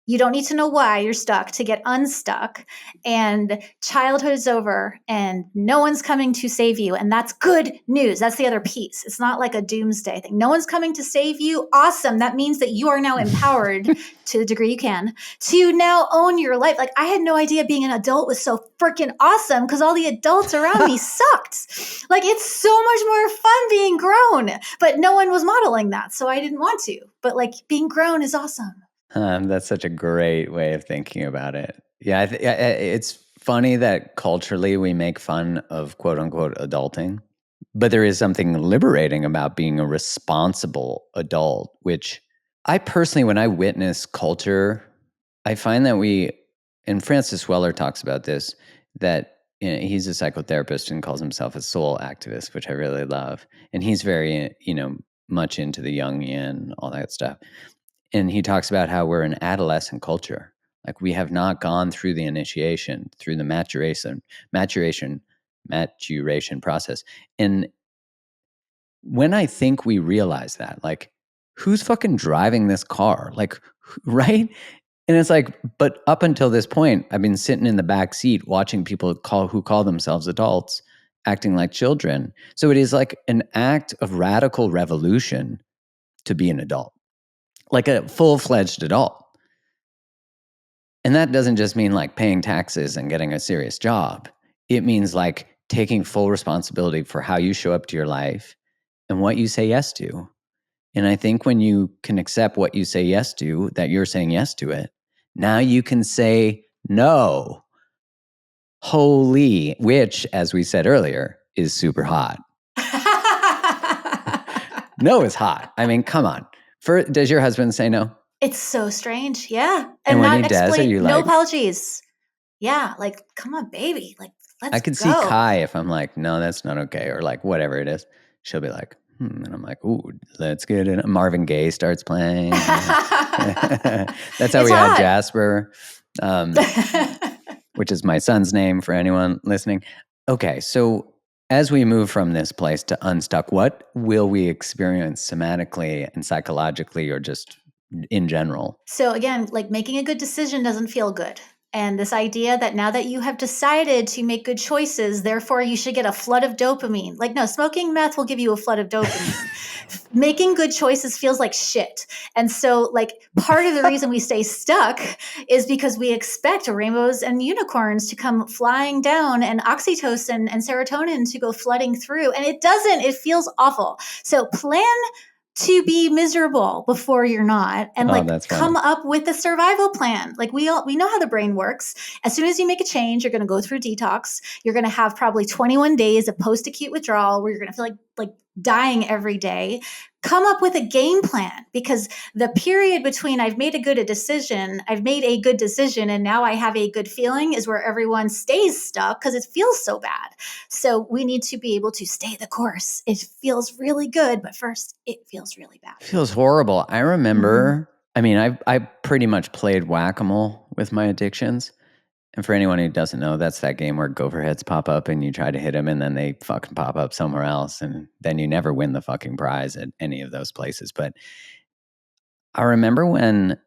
You don't need to know why you're stuck to get unstuck. And childhood is over and no one's coming to save you. And that's good news. That's the other piece. It's not like a doomsday thing. No one's coming to save you. Awesome. That means that you are now empowered to the degree you can to now own your life. Like, I had no idea being an adult was so freaking awesome because all the adults around me sucked. Like, it's so much more fun being grown, but no one was modeling that. So I didn't want to. But like, being grown is awesome. That's such a great way of thinking about it. Yeah, it's funny that culturally we make fun of quote unquote adulting, but there is something liberating about being a responsible adult, which I personally, when I witness culture, I find that and Francis Weller talks about this, that he's a psychotherapist and calls himself a soul activist, which I really love. And he's very, much into the Jungian, all that stuff. And he talks about how we're an adolescent culture. Like, we have not gone through the initiation, through the maturation process. And when I think we realize that, like, who's fucking driving this car? Like, right? And it's like, but up until this point, I've been sitting in the back seat watching people who call themselves adults acting like children. So it is like an act of radical revolution to be an adult. Like a full-fledged adult. And that doesn't just mean like paying taxes and getting a serious job. It means like taking full responsibility for how you show up to your life and what you say yes to. And I think when you can accept what you say yes to, that you're saying yes to it, now you can say no. Holy, which, as we said earlier, is super hot. No is hot. I mean, come on. Does your husband say no? It's so strange. Yeah. And when he does, are you no like, apologies. Yeah. Like, come on, baby. Like, let's go. I could see Kai if I'm like, no, that's not okay. Or like, whatever it is. She'll be like, And I'm like, ooh, let's get it. Marvin Gaye starts playing. That's how we had Jasper, which is my son's name for anyone listening. Okay. So as we move from this place to unstuck, what will we experience somatically and psychologically, or just in general? So again, like, making a good decision doesn't feel good. And this idea that now that you have decided to make good choices, therefore you should get a flood of dopamine. Like, no, smoking meth will give you a flood of dopamine. Making good choices feels like shit. And so, like, part of the reason we stay stuck is because we expect rainbows and unicorns to come flying down and oxytocin and serotonin to go flooding through. And it doesn't. It feels awful. So plan to be miserable before you're not, and come up with a survival plan. Like, we know how the brain works. As soon as you make a change, you're going to go through detox. You're going to have probably 21 days of post-acute withdrawal where you're going to feel like dying every day. Come up with a game plan, because the period between I've made a good decision and now I have a good feeling is where everyone stays stuck because it feels so bad. So we need to be able to stay the course. It feels really good, but first it feels really bad. It feels horrible. I remember, I mean, I pretty much played whack-a-mole with my addictions. And for anyone who doesn't know, that's that game where gopher heads pop up and you try to hit them and then they fucking pop up somewhere else. And then you never win the fucking prize at any of those places. But I remember when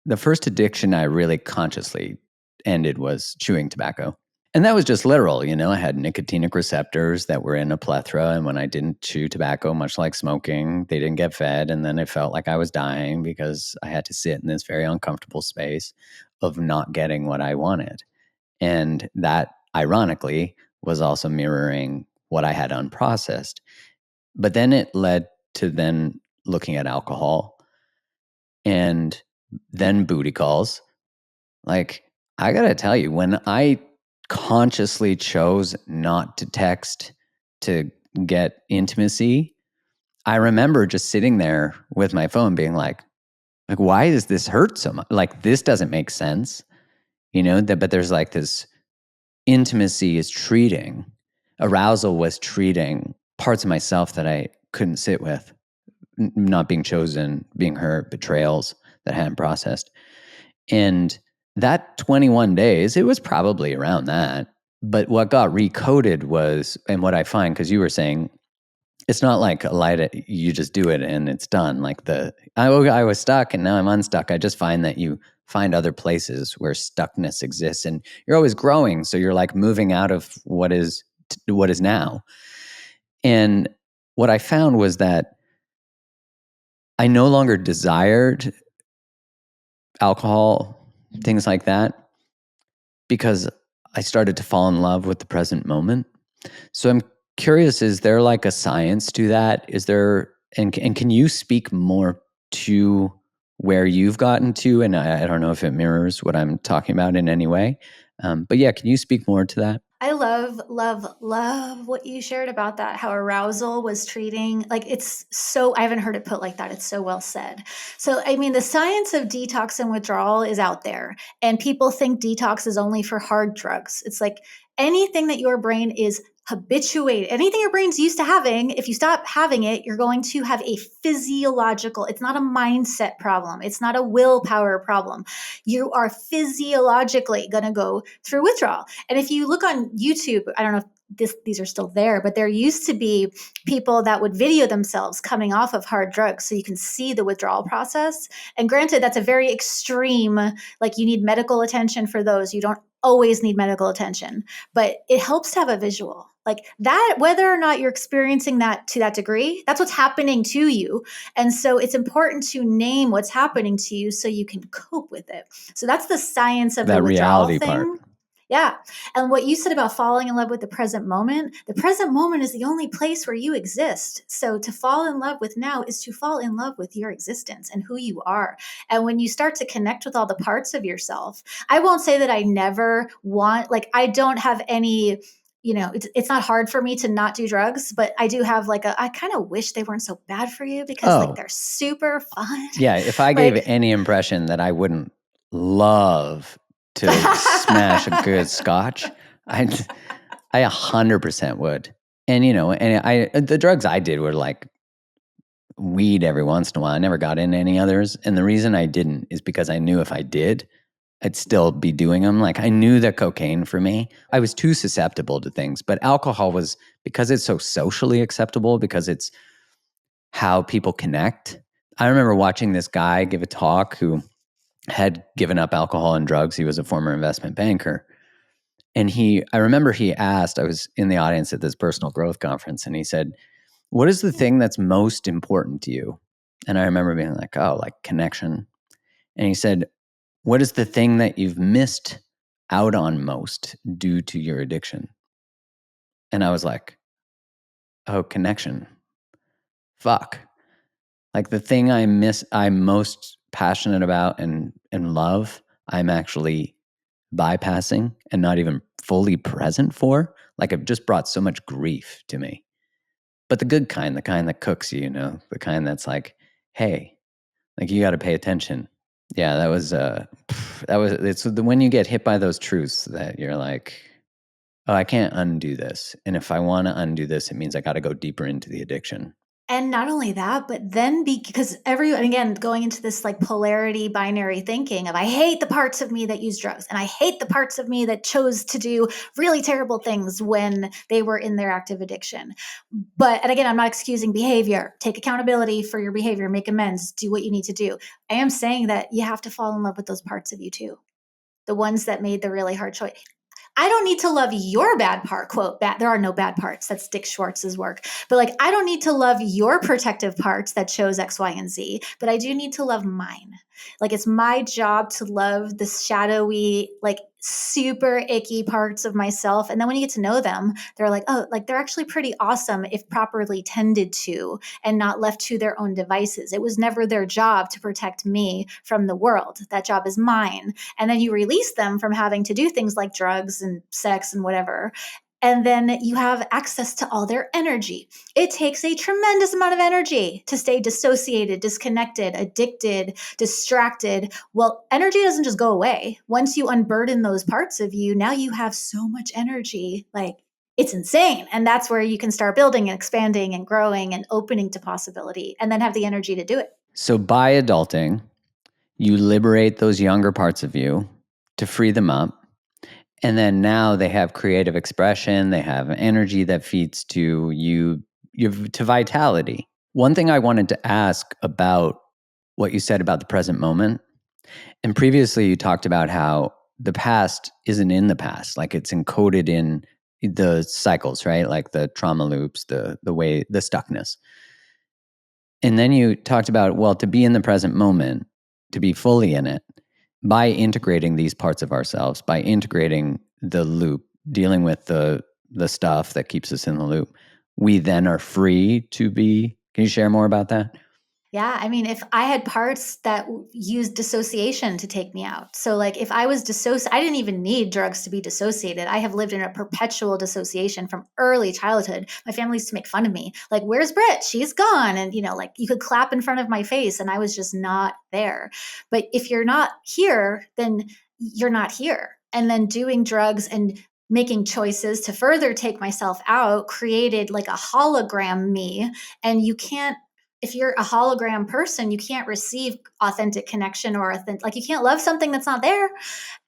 the first addiction I really consciously ended was chewing tobacco. And that was just literal, I had nicotinic receptors that were in a plethora. And when I didn't chew tobacco, much like smoking, they didn't get fed. And then it felt like I was dying because I had to sit in this very uncomfortable space of not getting what I wanted. And that, ironically, was also mirroring what I had unprocessed. But then it led to then looking at alcohol and then booty calls. Like, I gotta tell you, when I consciously chose not to text to get intimacy, I remember just sitting there with my phone being like, why does this hurt so much? Like, this doesn't make sense, but there's like this intimacy is treating, arousal was treating parts of myself that I couldn't sit with, not being chosen, being hurt, betrayals that I hadn't processed. And that 21 days, it was probably around that. But what got recoded was, and what I find, because you were saying, it's not like a light, you just do it and it's done. Like I was stuck and now I'm unstuck. I just find that you find other places where stuckness exists and you're always growing. So you're like moving out of what is now. And what I found was that I no longer desired alcohol, things like that, because I started to fall in love with the present moment. So I'm curious, is there like a science to that? Is there, and can you speak more to where you've gotten to? And I don't know if it mirrors what I'm talking about in any way. But yeah, can you speak more to that? I love, love, love what you shared about that, how arousal was treating, like it's so, I haven't heard it put like that. It's so well said. So, I mean, the science of detox and withdrawal is out there, and people think detox is only for hard drugs. It's like anything that your brain is habituated, anything your brain's used to having, if you stop having it, you're going to have a physiological, it's not a mindset problem. It's not a willpower problem. You are physiologically going to go through withdrawal. And if you look on YouTube, I don't know if these are still there, but there used to be people that would video themselves coming off of hard drugs so you can see the withdrawal process. And granted, that's a very extreme, like you need medical attention for those. You don't always need medical attention, but it helps to have a visual like that, whether or not you're experiencing that to that degree, that's what's happening to you. And so it's important to name what's happening to you so you can cope with it. So that's the science of That the withdrawal reality thing. part. Yeah. And what you said about falling in love with the present moment is the only place where you exist. So to fall in love with now is to fall in love with your existence and who you are. And when you start to connect with all the parts of yourself, I won't say that I never want, like, I don't have any, it's not hard for me to not do drugs, but I do have like I kind of wish they weren't so bad for you because like they're super fun. Yeah. If I gave any impression that I wouldn't love to smash a good scotch, I 100% would. And, the drugs I did were like weed every once in a while. I never got into any others. And the reason I didn't is because I knew if I did, I'd still be doing them. Like I knew that cocaine for me, I was too susceptible to things, but alcohol was, because it's so socially acceptable, because it's how people connect. I remember watching this guy give a talk who had given up alcohol and drugs. He was a former investment banker. And I remember he asked, I was in the audience at this personal growth conference, and he said, what is the thing that's most important to you? And I remember being like, oh, like connection. And he said, what is the thing that you've missed out on most due to your addiction? And I was like, oh, connection. Fuck. Like the thing I'm most passionate about and love, I'm actually bypassing and not even fully present for. Like it just brought so much grief to me. But the good kind, the kind that cooks you, the kind that's like, hey, like you got to pay attention. Yeah, it's when you get hit by those truths that you're like, oh, I can't undo this. And if I want to undo this, it means I got to go deeper into the addiction. And not only that, but then because everyone, again, going into this like polarity binary thinking of I hate the parts of me that use drugs and I hate the parts of me that chose to do really terrible things when they were in their active addiction. And again, I'm not excusing behavior. Take accountability for your behavior, make amends, do what you need to do. I am saying that you have to fall in love with those parts of you too. The ones that made the really hard choice. I don't need to love your bad part, quote, bad. There are no bad parts. That's Dick Schwartz's work. But like, I don't need to love your protective parts that chose X, Y, and Z, but I do need to love mine. Like, it's my job to love the shadowy, like super icky parts of myself. And then when you get to know them, they're like, oh, like they're actually pretty awesome if properly tended to and not left to their own devices. It was never their job to protect me from the world. That job is mine. And then you release them from having to do things like drugs and sex and whatever. And then you have access to all their energy. It takes a tremendous amount of energy to stay dissociated, disconnected, addicted, distracted. Well, energy doesn't just go away. Once you unburden those parts of you, now you have so much energy. Like, it's insane. And that's where you can start building and expanding and growing and opening to possibility and then have the energy to do it. So by adulting, you liberate those younger parts of you to free them up. And then now they have creative expression. They have energy that feeds to you to vitality. One thing I wanted to ask about what you said about the present moment. And previously you talked about how the past isn't in the past. Like it's encoded in the cycles, right? Like the trauma loops, the way, the stuckness. And then you talked about, well, to be in the present moment, to be fully in it, by integrating these parts of ourselves, by integrating the loop, dealing with the stuff that keeps us in the loop, we then are free to be. Can you share more about that? Yeah, I mean, if I had parts that used dissociation to take me out. So like if I was I didn't even need drugs to be dissociated. I have lived in a perpetual dissociation from early childhood. My family used to make fun of me. Like, where's Britt? She's gone. And like you could clap in front of my face and I was just not there. But if you're not here, then you're not here. And then doing drugs and making choices to further take myself out created like a hologram me. And you can't, if you're a hologram person, you can't receive authentic connection or like you can't love something that's not there.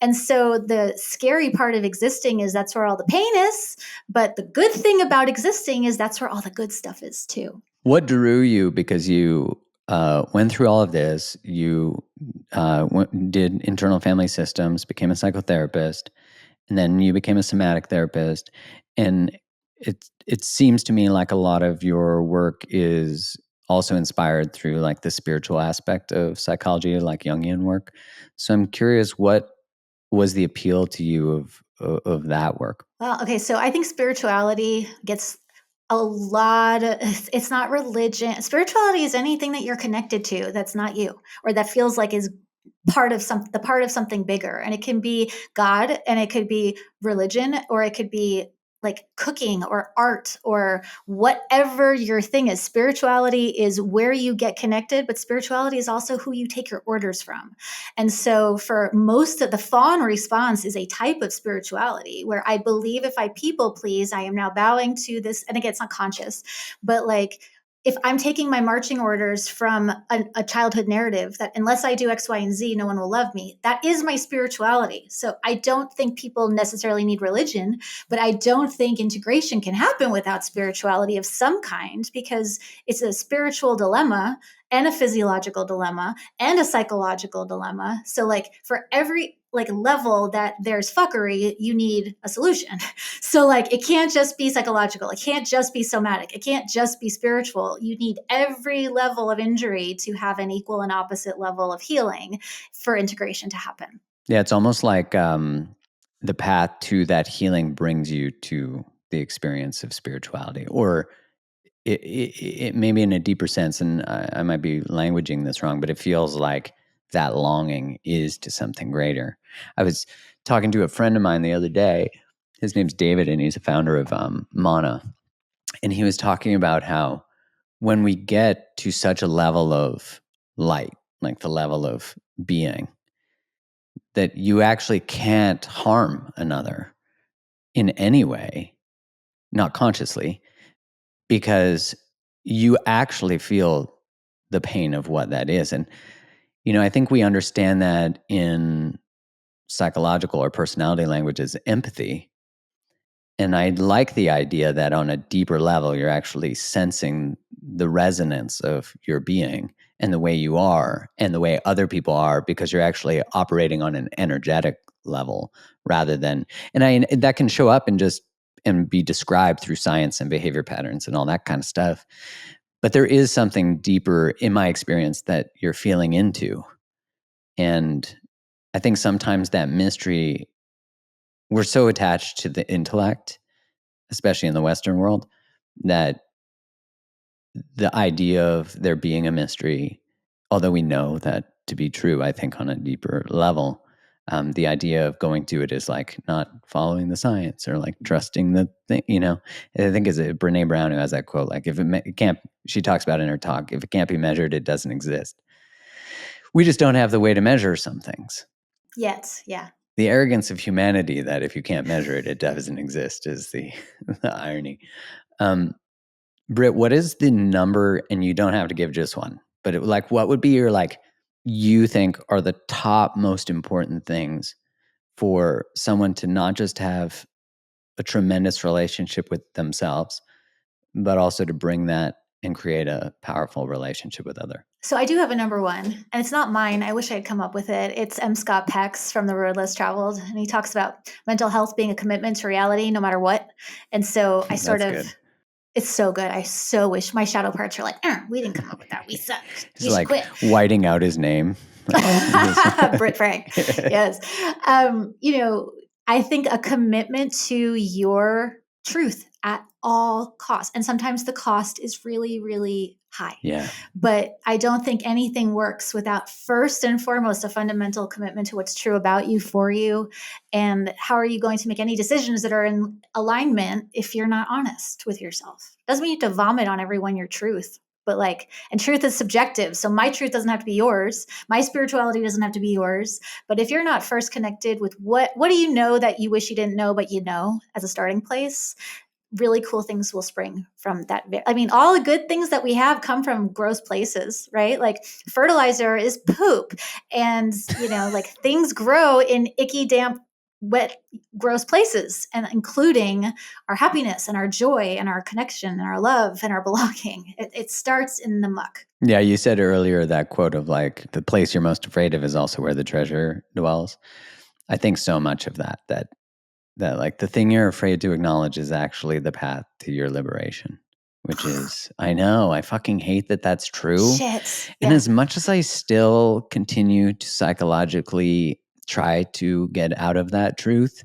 And so the scary part of existing is that's where all the pain is. But the good thing about existing is that's where all the good stuff is too. What drew you? Because you went through all of this, you did internal family systems, became a psychotherapist, and then you became a somatic therapist. And it seems to me like a lot of your work is also inspired through like the spiritual aspect of psychology, like Jungian work. So I'm curious, what was the appeal to you of that work? Well, okay, so I think spirituality gets a lot of, it's not religion. Spirituality is anything that you're connected to that's not you or that feels like is part of something bigger. And it can be God and it could be religion or it could be like cooking or art or whatever your thing is. Spirituality is where you get connected, but spirituality is also who you take your orders from. And so for most of the fawn response is a type of spirituality where I believe if I people please, I am now bowing to this. And again, it's not conscious, but like, if I'm taking my marching orders from a childhood narrative that unless I do X, Y, and Z, no one will love me, that is my spirituality. So I don't think people necessarily need religion, but I don't think integration can happen without spirituality of some kind because it's a spiritual dilemma and a physiological dilemma and a psychological dilemma. So like for every like level that there's fuckery, you need a solution. So like it can't just be psychological, it can't just be somatic, it can't just be spiritual. You need every level of injury to have an equal and opposite level of healing for integration to happen. Yeah, it's almost like the path to that healing brings you to the experience of spirituality, or it maybe in a deeper sense, and I might be languaging this wrong, but it feels like that longing is to something greater. I was talking to a friend of mine the other day. His name's David, and he's a founder of Mana. And he was talking about how when we get to such a level of light, like the level of being, that you actually can't harm another in any way, not consciously, because you actually feel the pain of what that is. And, I think we understand that in psychological or personality language as empathy. And I like the idea that on a deeper level, you're actually sensing the resonance of your being and the way you are and the way other people are, because you're actually operating on an energetic level rather than, and that can show up and be described through science and behavior patterns and all that kind of stuff. But there is something deeper in my experience that you're feeling into. And I think sometimes that mystery we're so attached to the intellect, especially in the Western world, that the idea of there being a mystery, although we know that to be true, I think on a deeper level, the idea of going to it is like not following the science or like trusting the thing, I think it's Brene Brown who has that quote, like if it can't, she talks about in her talk, if it can't be measured, it doesn't exist. We just don't have the way to measure some things. Yet, yeah. The arrogance of humanity that if you can't measure it, it doesn't exist is the irony. Britt, what is the number, and you don't have to give just one, but what would be your, you think are the top most important things for someone to not just have a tremendous relationship with themselves, but also to bring that and create a powerful relationship with other? So I do have a number one, and it's not mine. I wish I had come up with it. It's M. Scott Peck's from The Road Less Traveled, and he talks about mental health being a commitment to reality no matter what. And so I sort of... Good. It's so good. I so wish my shadow parts are like, we didn't come up with that. We suck. He's like whiting out his name. Britt Frank. Yes. I think a commitment to your truth at all costs. And sometimes the cost is really, really high. Yeah. But I don't think anything works without first and foremost a fundamental commitment to what's true about you, for you. And how are you going to make any decisions that are in alignment if you're not honest with yourself? Doesn't mean you have to vomit on everyone your truth. But and truth is subjective. So my truth doesn't have to be yours. My spirituality doesn't have to be yours. But if you're not first connected with what do you know that you wish you didn't know, but you know, as a starting place, really cool things will spring from that. I mean, all the good things that we have come from gross places, right? Like fertilizer is poop. And, things grow in icky, damp, wet, gross places, and including our happiness and our joy and our connection and our love and our belonging. It starts in the muck. Yeah, you said earlier that quote of the place you're most afraid of is also where the treasure dwells. I think so much of that the thing you're afraid to acknowledge is actually the path to your liberation, which is, I know, I fucking hate that that's true. Shit. And as much as I still continue to psychologically try to get out of that truth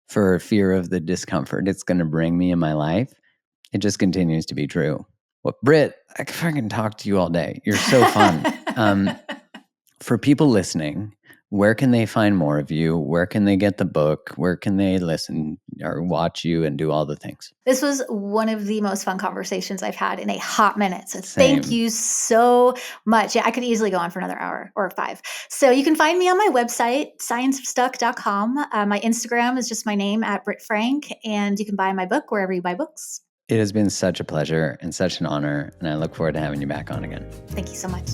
for fear of the discomfort it's going to bring me in my life, it just continues to be true. Well, Britt, I can fucking talk to you all day. You're so fun. For people listening, where can they find more of you? Where can they get the book? Where can they listen or watch you and do all the things? This was one of the most fun conversations I've had in a hot minute. So Same. Thank you so much. Yeah, I could easily go on for another hour or 5. So you can find me on my website, scienceofstuck.com. My Instagram is just my name, @BrittFrank. And you can buy my book wherever you buy books. It has been such a pleasure and such an honor. And I look forward to having you back on again. Thank you so much.